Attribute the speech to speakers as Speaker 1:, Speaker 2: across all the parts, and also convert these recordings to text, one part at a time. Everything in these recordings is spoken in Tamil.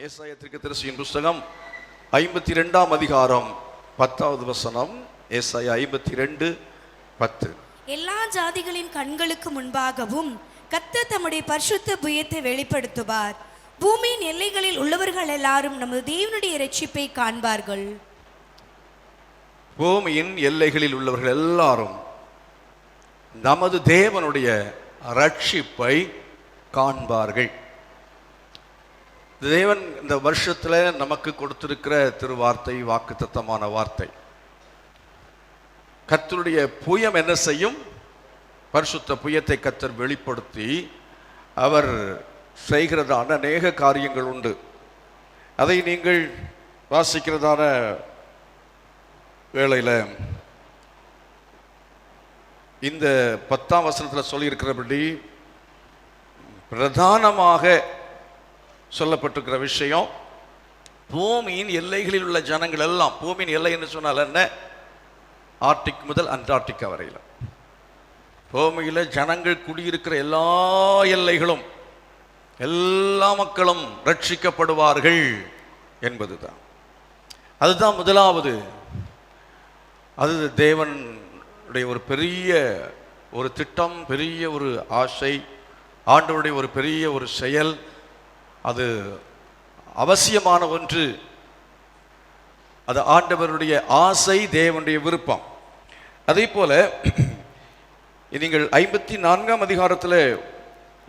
Speaker 1: ஏசாயா தீர்க்கதரிசியின் புஸ்தகம் 52ஆம் அதிகாரம் 10வது வசனம். ஏசாயா 52:10.
Speaker 2: எல்லா ஜாதிகளின் கண்களுக்கு முன்பாகவும் கர்த்தர் தம்முடைய பரிசுத்த புயத்தை வெளிப்படுத்துவார். பூமியின் எல்லைகளில் உள்ளவர்கள் எல்லாரும் நமது தேவனுடைய இரட்சிப்பை காண்பார்கள்.
Speaker 1: பூமியின் எல்லைகளில் உள்ளவர்கள் எல்லாரும் நமது தேவனுடைய ரட்சிப்பை காண்பார்கள். தேவன் இந்த வருஷத்துல நமக்கு கொடுத்திருக்கிற திருவார்த்தை வாக்குத்தத்தமான வார்த்தை. கர்த்தருடைய புயம் என்ன செய்யும்? பரிசுத்த புயத்தை கர்த்தர் வெளிப்படுத்தி அவர் செய்கிறதான அநேக காரியங்கள் உண்டு. அதை நீங்கள் வாசிக்கிறதான வேளையில் இந்த 10ஆம் வசனத்தில் சொல்லியிருக்கிறபடி பிரதானமாக சொல்லப்பட்டிருக்கிற விஷயம், பூமியின் எல்லைகளில் உள்ள ஜனங்கள் எல்லாம், பூமியின் எல்லை என்று சொன்னால் என்ன? ஆர்டிக் முதல் அண்டார்டிகா வரையில் பூமியில் ஜனங்கள் குடியிருக்கிற எல்லா எல்லைகளும், எல்லா மக்களும் ரட்சிக்கப்படுவார்கள் என்பதுதான். அதுதான் முதலாவது. அது தேவனுடைய ஒரு பெரிய ஒரு திட்டம், பெரிய ஒரு ஆசை, ஆண்டவருடைய ஒரு பெரிய ஒரு செயல். அது அவசியமான ஒன்று. அது ஆண்டவருடைய ஆசை, தேவனுடைய விருப்பம். அதே போல நீங்கள் 54ஆம் அதிகாரத்தில்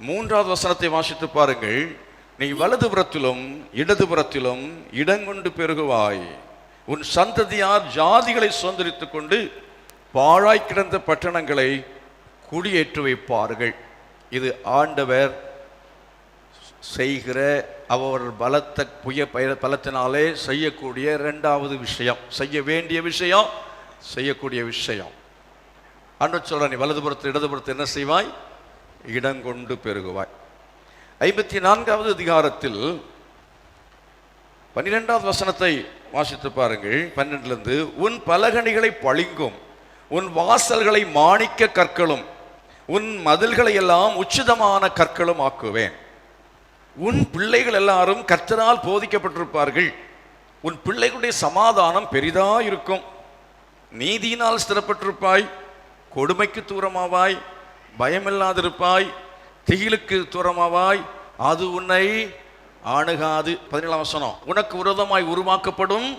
Speaker 1: 3வது வசனத்தை வாசித்து பாருங்கள். நீ வலதுபுறத்திலும் இடதுபுறத்திலும் இடங்கொண்டு பெருகுவாய், உன் சந்ததியார் ஜாதிகளை சுதந்திரித்துக் கொண்டு பாழாய் கிடந்த பட்டணங்களை குடியேற்றி வைப்பார்கள். இது ஆண்டவர் செய்கிற அவர் பலத்தினாலே செய்யக்கூடிய இரண்டாவது விஷயம், செய்ய வேண்டிய விஷயம், செய்யக்கூடிய விஷயம். ஆண்டவர் சொல்ற, நீ வலதுபுறத்தில் இடதுபுறத்தில் என்ன செய்வாய்? இடங்கொண்டு பெருகுவாய். 54வது அதிகாரத்தில் 12வது வசனத்தை வாசித்து பாருங்கள். 12லிருந்து, உன் பலகணிகளை பளிங்கும், உன் வாசல்களை மாணிக்க கற்களும், உன் மதில்களை எல்லாம் உச்சிதமான கற்களும் ஆக்குவேன். உன் பிள்ளைகள் எல்லாரும் கர்த்தரால் போதிக்கப்பட்டிருப்பார்கள். உன் பிள்ளைகளுடைய சமாதானம் பெரிதா இருக்கும். நீதியினால் ஸ்திரப்பட்டிருப்பாய், கொடுமைக்கு தூரமாவாய், பயமில்லாதிருப்பாய், திகிலுக்கு தூரமாவாய், அது உன்னை அணுகாது. 17ஆம் வசனம், உனக்கு விரோதமாய் உருவாக்கப்படும்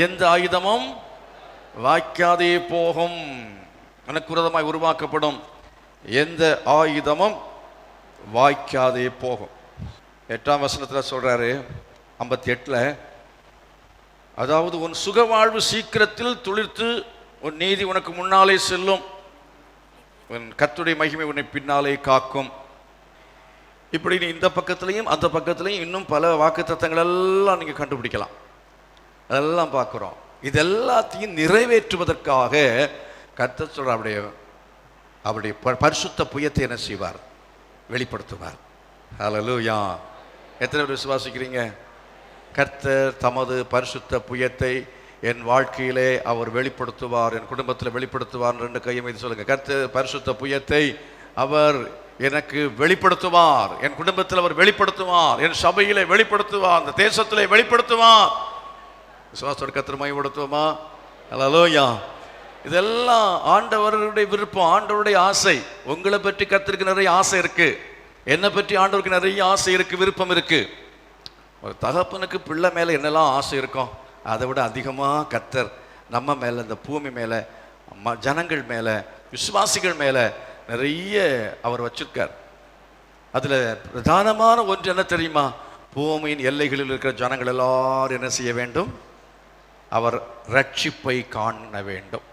Speaker 1: எந்த ஆயுதமும் வாய்க்காதே போகும். உனக்கு விரோதமாய் உருவாக்கப்படும் எந்த ஆயுதமும் வாய்க்காதே போகும். 8ஆம் வசனத்தில் சொல்றாரு, 58ல், அதாவது உன் சுகவாழ்வு சீக்கிரத்தில் துளிர்த்து உன் நீதி உனக்கு முன்னாலே செல்லும், உன் கர்த்தருடைய மகிமை உன்னை பின்னாலே காக்கும். இப்படி நீ இந்த பக்கத்துலையும் அந்த பக்கத்துலையும் இன்னும் பல வாக்குத்தத்தங்கள் எல்லாம் நீங்க கண்டுபிடிக்கலாம். அதெல்லாம் பார்க்குறோம். இது எல்லாத்தையும் நிறைவேற்றுவதற்காக கர்த்தர் சொல்ற அவருடைய பரிசுத்த புயத்தை என்ன செய்வார்? வெளிப்படுத்துவார். ஹல்லேலூயா! எத்தனை பேர் விசுவாசிக்கிறீங்க? கர்த்தர் தமது பரிசுத்த புயத்தை என் வாழ்க்கையிலே அவர் வெளிப்படுத்துவார், என் குடும்பத்தில் வெளிப்படுத்துவார். 2 கையை மீது சொல்லுங்க, கர்த்தர் பரிசுத்த புயத்தை அவர் எனக்கு வெளிப்படுத்துவார், என் குடும்பத்தில் அவர் வெளிப்படுத்துவார், என் சபையிலே வெளிப்படுத்துவார், அந்த தேசத்திலே வெளிப்படுத்துவார். விசுவாசத்தோடு கர்த்தர் மகிமைப்படுத்துவோமா? ஹல்லேலூயா! இதெல்லாம் ஆண்டவருடைய விருப்பம், ஆண்டவருடைய ஆசை. உங்களை பற்றி கர்த்தருக்கு நிறைய ஆசை இருக்கு, என்னை பற்றி ஆண்டவருக்கு நிறைய ஆசை இருக்கு, விருப்பம் இருக்கு. ஒரு தகப்பனுக்கு பிள்ளை மேலே என்னெல்லாம் ஆசை இருக்கும், அதை விட அதிகமாக கர்த்தர் நம்ம மேலே, இந்த பூமி மேலே, ஜனங்கள் மேலே, விசுவாசிகள் மேலே நிறைய அவர் வச்சிருக்கார். அதில் பிரதானமான ஒன்று என்ன தெரியுமா? பூமியின் எல்லைகளில் இருக்கிற ஜனங்கள் எல்லாரும் என்ன செய்ய வேண்டும்? அவர் ரட்சிப்பை காண வேண்டும்.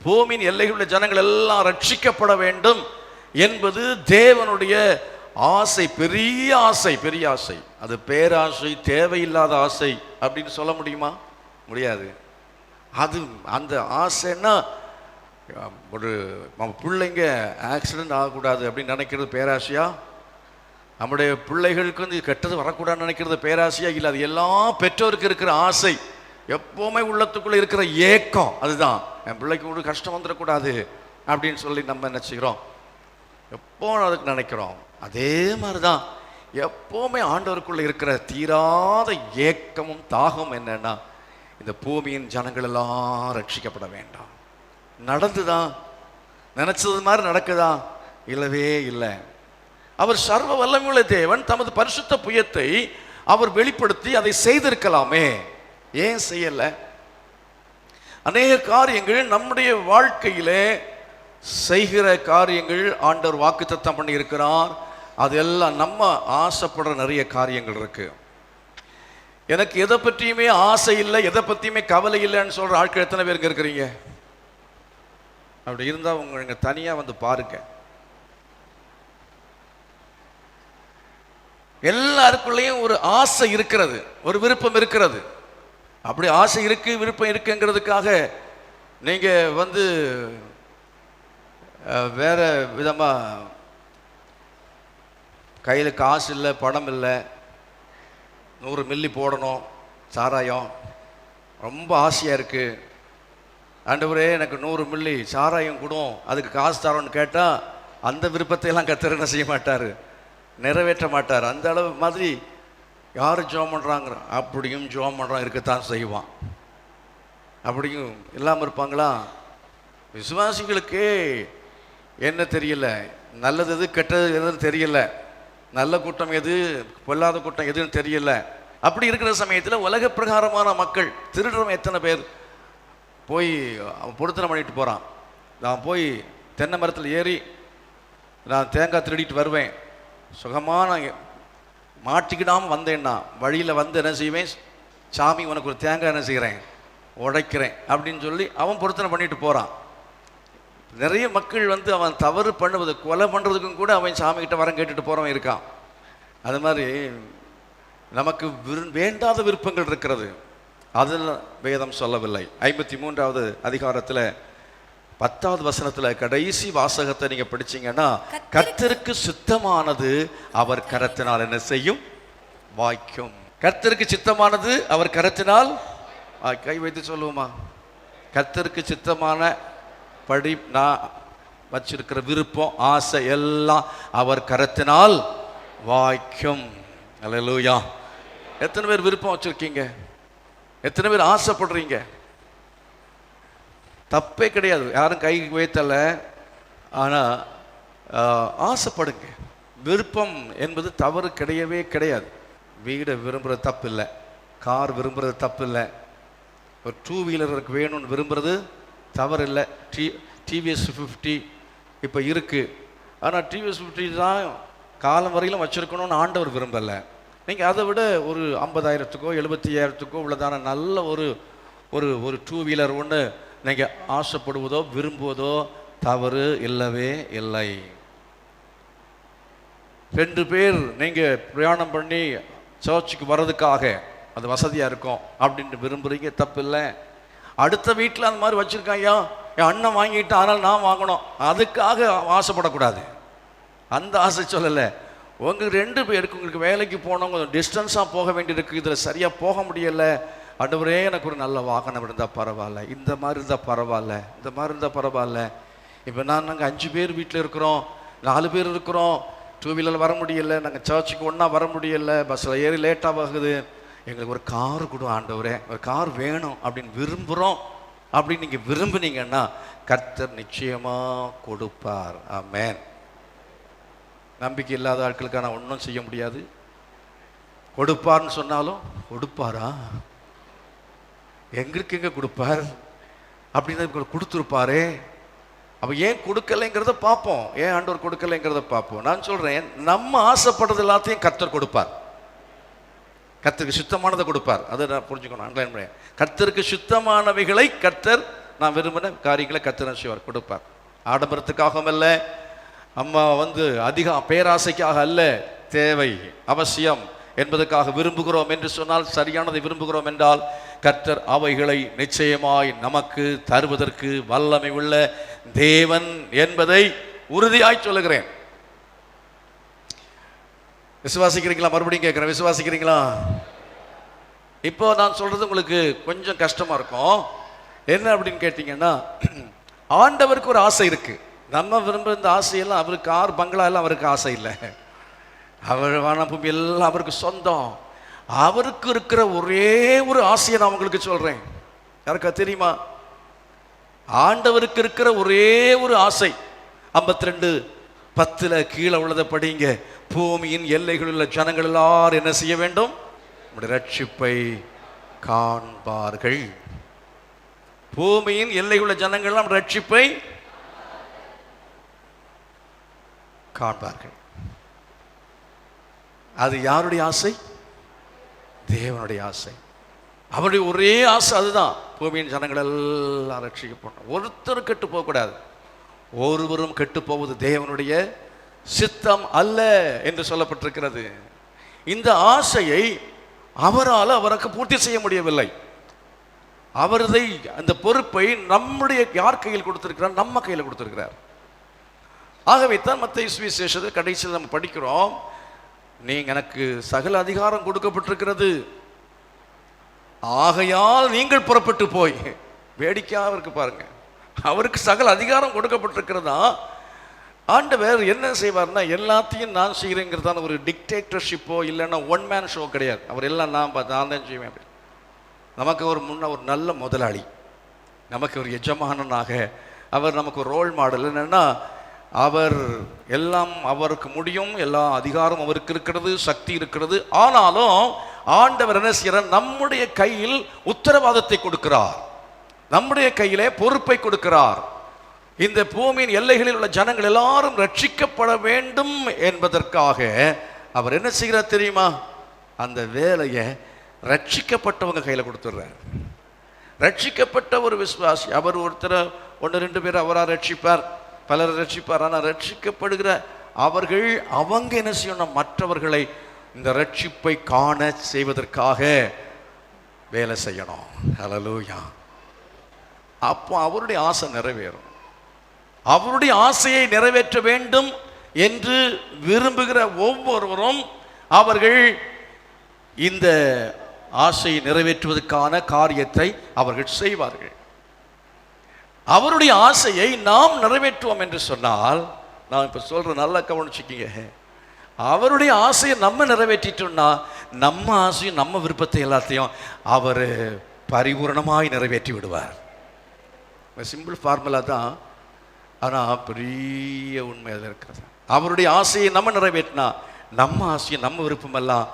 Speaker 1: பூமியின் எல்லைகளில் உள்ள ஜனங்கள் எல்லாம் ரட்சிக்கப்பட வேண்டும் என்பது தேவனுடைய ஆசை, பெரிய ஆசை, பெரிய ஆசை. அது பேராசை, தேவையில்லாத ஆசை அப்படின்னு சொல்ல முடியுமா? முடியாது. அது அந்த ஆசைன்னா, ஒரு பிள்ளைங்க ஆக்சிடென்ட் ஆகக்கூடாது அப்படின்னு நினைக்கிறது பேராசையா? நம்முடைய பிள்ளைகளுக்கு வந்து கெட்டது வரக்கூடாதுன்னு நினைக்கிறது பேராசையா? இல்லை, அது எல்லா பெற்றோருக்கு இருக்கிற ஆசை, எப்போவுமே உள்ளத்துக்குள்ளே இருக்கிற ஏக்கம். அதுதான், என் பிள்ளைக்கு ஒரு கஷ்டம் வந்துடக்கூடாது அப்படின்னு சொல்லி நம்ம என்ன செய்கிறோம்? எப்போ அதுக்கு நினைக்கிறோம். அதே மாதிரி தான் எப்போவுமே ஆண்டவருக்குள்ள இருக்கிற தீராத ஏக்கமும் தாகம் என்னன்னா, இந்த பூமியின் ஜனங்கள் எல்லாம் ரட்சிக்கப்பட வேண்டாம். நடந்துதான், நினைச்சது மாதிரி நடக்குதா? இல்லவே இல்லை. அவர் சர்வ வல்லமையுள்ள தேவன். தமது பரிசுத்த புயத்தை அவர் வெளிப்படுத்தி அதை செய்திருக்கலாமே, ஏன் செய்யல? அநேக காரியங்கள் நம்முடைய வாழ்க்கையிலே செய்கிற காரியங்கள் ஆண்டவர் வாக்குத்தத்தம் பண்ணி இருக்கிறார். அதெல்லாம் நம்ம ஆசைப்படுற நிறைய காரியங்கள் இருக்கு. எனக்கு எதை பற்றியுமே ஆசை இல்லை, எதை பற்றியுமே கவலை இல்லைன்னு சொல்ற ஆட்கள் எத்தனை பேருக்கு இருக்கிறீங்க? அப்படி இருந்தால் உங்க தனியாக வந்து பாருங்க. எல்லாருக்குள்ளேயும் ஒரு ஆசை இருக்கிறது, ஒரு விருப்பம் இருக்கிறது. அப்படி ஆசை இருக்கு, விருப்பம் இருக்குங்கிறதுக்காக நீங்க வந்து வேற விதமா கையில் காசு இல்லை, பணம் இல்லை, 100 மில்லி போடணும், சாராயம் ரொம்ப ஆசையாக இருக்குது, ஆண்டவரே எனக்கு 100 மில்லி சாராயம் கூடும், அதுக்கு காசு தரோன்னு கேட்டால் அந்த விருப்பத்தையெல்லாம் கர்த்தர் என்ன செய்ய மாட்டார், நிறைவேற்ற மாட்டார். அந்த அளவு மாதிரி யார் ஜோம் பண்ணுறாங்க, அப்படியும் ஜோம் பண்ணுறான் இருக்கத்தான் செய்வான். அப்படியும் இல்லாமல் இருப்பாங்களா? விசுவாசிகளுக்கே என்ன தெரியல, நல்லது எது கெட்டது எதுன்னு தெரியல, நல்ல கூட்டம் எது பொல்லாத கூட்டம் எதுன்னு தெரியல. அப்படி இருக்கிற சமயத்தில் உலக பிரகாரமான மக்கள், திருடுறவன் எத்தனை பேர் போய் அவன் பொருத்தனை பண்ணிட்டு போகிறான். நான் போய் தென்னை மரத்தில் ஏறி நான் தேங்காய் திருடிட்டு வருவேன், சுகமாக நான் மாட்டிக்கிடாமல் வந்தேன்னா வழியில் வந்து என்ன செய்வேன், சாமி உனக்கு ஒரு தேங்காய் என்ன செய்கிறேன், உடைக்கிறேன் அப்படின்னு சொல்லி அவன் பொருத்தனை பண்ணிட்டு போகிறான். நிறைய மக்கள் வந்து அவன் தவறு பண்ணுவது, கொலை பண்ணுறதுக்கும் கூட அவன் சாமிக்கிட்ட வரம் கேட்டுட்டு போகிறவன் இருக்கான். அது மாதிரி நமக்கு வேண்டாத விருப்பங்கள் இருக்கிறது, அதில் வேதம் சொல்லவில்லை. 53வது அதிகாரத்தில் 10வது வசனத்தில் கடைசி வாசகத்தை நீங்கள் படிச்சீங்கன்னா, கர்த்தருக்கு சுத்தமானது அவர் கரத்தினால் என்ன செய்யும், வாய்க்கும். கர்த்தருக்கு சித்தமானது அவர் கரத்தினால், கை வைத்து சொல்லுவோமா, கர்த்தருக்கு சித்தமான படி நான் வச்சிருக்கிற விருப்பம் ஆசை எல்லாம் அவர் கரத்தினால் வாய்க்கும். அல்லேலூயா. எத்தனை பேர் விருப்பம் வச்சிருக்கீங்க? எத்தனை பேர் ஆசைப்படுறீங்க? தப்பே கிடையாது, யாரும் கை வைத்தல. ஆனால் ஆசைப்படுங்க. விருப்பம் என்பது தவறு கிடையவே கிடையாது. வீடை விரும்புகிறது தப்பு இல்லை, கார் விரும்புகிறது தப்பு இல்லை, ஒரு 2 வீலருக்கு வேணும்னு விரும்புகிறது தவறு இல்லை. டிவிஎஸ் 50 இப்போ இருக்குது. ஆனால் டிவிஎஸ் 50 தான் காலம் வரையிலும் வச்சுருக்கணும்னு ஆண்டவர் விரும்பலை. நீங்கள் அதை விட ஒரு 50,000க்கோ 75,000க்கோ உள்ளதான நல்ல ஒரு ஒரு ஒரு 2 வீலர் ஒன்று நீங்கள் ஆசைப்படுவதோ விரும்புவதோ தவறு இல்லவே இல்லை. 2 பேர் நீங்கள் பிரயாணம் பண்ணி சர்ச்சுக்கு வர்றதுக்காக அது வசதியாக இருக்கும் அப்படின்ட்டு விரும்புகிறீங்க, தப்பு இல்லை. அடுத்த வீட்டில் அந்த மாதிரி வச்சுருக்காயா, என் அண்ணன் வாங்கிட்டு அதனால் நான் வாங்கணும், அதுக்காக ஆசைப்படக்கூடாது. அந்த ஆசை சொல்லலை. உங்களுக்கு 2 பேருக்கு உங்களுக்கு வேலைக்கு போனவங்க கொஞ்சம் டிஸ்டன்ஸாக போக வேண்டியிருக்கு, இதில் சரியாக போக முடியலை, ஆண்டவரே எனக்கு ஒரு நல்ல வாகனம் இருந்தால் பரவாயில்ல, இந்த மாதிரி இருந்தால் பரவாயில்ல, இந்த மாதிரி இருந்தால் பரவாயில்ல. இப்போ நாங்கள் 5 பேர் வீட்டில் இருக்கிறோம், 4 பேர் இருக்கிறோம், 2 வீலரில் வர முடியலை, நாங்கள் சர்ச்சுக்கு ஒன்றா வர முடியலை, பஸ்ஸில் ஏறி லேட்டாக ஆகுது, எங்களுக்கு ஒரு கார் கொடு ஆண்டவரே, ஒரு கார் வேணும் அப்படின்னு விரும்புகிறோம். அப்படின்னு நீங்கள் விரும்புனீங்கன்னா கர்த்தர் நிச்சயமாக கொடுப்பார். ஆமென். நம்பிக்கை இல்லாத ஆட்களுக்காக நான் ஒன்றும் செய்ய முடியாது. கொடுப்பார்னு சொன்னாலும் கொடுப்பாரா, எங்களுக்கு எங்கே கொடுப்பார் அப்படின்னு கொடுத்துருப்பாரே. அப்போ ஏன் கொடுக்கலைங்கிறத பார்ப்போம், ஏன் ஆண்டவர் கொடுக்கலைங்கிறத பார்ப்போம். நான் சொல்கிறேன், நம்ம ஆசைப்படுறது எல்லாத்தையும் கர்த்தர் கொடுப்பார். கர்த்தருக்கு சுத்தமானதை கொடுப்பார். அதை நான் புரிஞ்சுக்கணும், அண்டர்லைன் பண்ணி. கர்த்தருக்கு சுத்தமானவைகளை கர்த்தர், நான் விரும்பின காரியங்களை கர்த்தர் செய்வார், கொடுப்பார். ஆடம்பரத்துக்காகவும் அல்ல, அம்மா வந்து அதிக பேராசைக்காக அல்ல, தேவை அவசியம் என்பதற்காக விரும்புகிறோம் என்று சொன்னால், சரியானதை விரும்புகிறோம் என்றால் கர்த்தர் அவைகளை நிச்சயமாய் நமக்கு தருவதற்கு வல்லமை உள்ள தேவன் என்பதை உறுதியாய் சொல்லுகிறேன். விசுவாசிக்கிறீங்களா? மறுபடியும் கேட்குறேன், விசுவாசிக்கிறீங்களா? இப்போ நான் சொல்கிறது உங்களுக்கு கொஞ்சம் கஷ்டமாக இருக்கும். என்ன அப்படின்னு கேட்டிங்கன்னா, ஆண்டவருக்கு ஒரு ஆசை இருக்குது. நம்ம விரும்புகிற இந்த ஆசையெல்லாம், அவருக்கு கார் பங்களா எல்லாம் அவருக்கு ஆசை இல்லை. அவர் வான பூமி எல்லாம் அவருக்கு சொந்தம். அவருக்கு இருக்கிற ஒரே ஒரு ஆசையை நான் உங்களுக்கு சொல்றேன். யாருக்கா தெரியுமா? ஆண்டவருக்கு இருக்கிற ஒரே ஒரு ஆசை 52:10 கீழே உள்ளதை படிங்க. பூமியின் எல்லைகளில் உள்ள ஜனங்கள் எல்லாரும் என்ன செய்ய வேண்டும்? நம்முடைய ரட்சிப்பை காண்பார்கள். பூமியின் எல்லையுள்ள ஜனங்கள் எல்லாம் ரட்சிப்பை காண்பார்கள். அது யாருடைய ஆசை? தேவனுடைய ஆசை. அவருடைய ஒரே ஆசை அதுதான். பூமியின் ஜனங்கள் எல்லாம் ரட்சிக்கப்படணும். ஒருத்தரும் கெட்டு போகக்கூடாது. ஒருவரும் கெட்டு போவது தேவனுடைய சித்தம் அல்ல என்று சொல்லப்பட்டிருக்கிறது. இந்த ஆசையை அவருக்கு பூர்த்தி செய்ய முடியவில்லை. அவரதை அந்த பொறுப்பை நம்முடைய யார் கையில் கொடுத்திருக்கிறார்? நம்ம கையில் கொடுத்திருக்கிறார். ஆகவே தான் மத்தேயு சுவிசேஷத்தில் கடைசியில் நம்ம படிக்கிறோம், நீங்க எனக்கு சகல அதிகாரம் கொடுக்கப்பட்டிருக்கிறது, ஆகையால் நீங்கள் புறப்பட்டு போய். வேடிக்கையாக இருக்கு பாருங்க. அவருக்கு சகல அதிகாரம் கொடுக்கப்பட்டிருக்கிறதா. ஆண்டவர் என்ன செய்வார்னா, எல்லாத்தையும் நான் செய்கிறேங்கிறதான ஒரு டிக்டேட்டர்ஷிப்போ இல்லைன்னா ஒன் மேன் ஷோ கிடையாது. அவர் எல்லாம் நான் தான் செய்வேன் அப்படி. நமக்கு ஒரு நல்ல முதலாளி, நமக்கு ஒரு எஜமானனாக அவர் நமக்கு ஒரு ரோல் மாடல். என்னன்னா, அவர் எல்லாம் அவருக்கு முடியும், எல்லா அதிகாரம் அவருக்கு இருக்கிறது, சக்தி இருக்கிறது. ஆனாலும் ஆண்டவர் என்ன செய்கிறார்? நம்முடைய கையில் உத்தரவாதத்தை கொடுக்கிறார், நம்முடைய கையிலே பொறுப்பை கொடுக்கிறார். இந்த பூமியின் எல்லைகளில் உள்ள ஜனங்கள் எல்லாரும் ரட்சிக்கப்பட வேண்டும் என்பதற்காக அவர் என்ன செய்கிறார் தெரியுமா? அந்த வேலையை ரட்சிக்கப்பட்டவங்க கையில் கொடுத்துடுறார். ரட்சிக்கப்பட்ட ஒரு விசுவாசி, அவர் ஒருத்தர் 1-2 பேர் அவராக ரட்சிப்பார், பலரை ரட்சிப்பார். ஆனால் ரட்சிக்கப்படுகிற அவர்கள் அவங்க என்ன செய்யணும்? மற்றவர்களை இந்த ரட்சிப்பை காண செய்வதற்காக வேலை செய்யணும். ஹல்லேலூயா. அப்போ அவருடைய ஆசை நிறைவேறும். அவருடைய ஆசையை நிறைவேற்ற வேண்டும் என்று விரும்புகிற ஒவ்வொருவரும் அவர்கள் இந்த ஆசையை நிறைவேற்றுவதற்கான காரியத்தை அவர்கள் செய்வார்கள். அவருடைய ஆசையை நாம் நிறைவேற்றுவோம் என்று சொன்னால், நான் இப்ப சொல்ற நல்லா கவனிச்சுக்கிங்க, அவருடைய ஆசையை நம்ம நிறைவேற்றிட்டோம்னா நம்ம ஆசையும் நம்ம விருப்பத்தை எல்லாத்தையும் அவர் பரிபூர்ணமாய் நிறைவேற்றி விடுவார். சிம்பிள் ஃபார்முலா தான், ஆனால் பெரிய உண்மை அதில் இருக்கிறது. அவருடைய ஆசையை நம்ம நிறைவேற்றினா நம்ம ஆசையை நம்ம விருப்பமெல்லாம்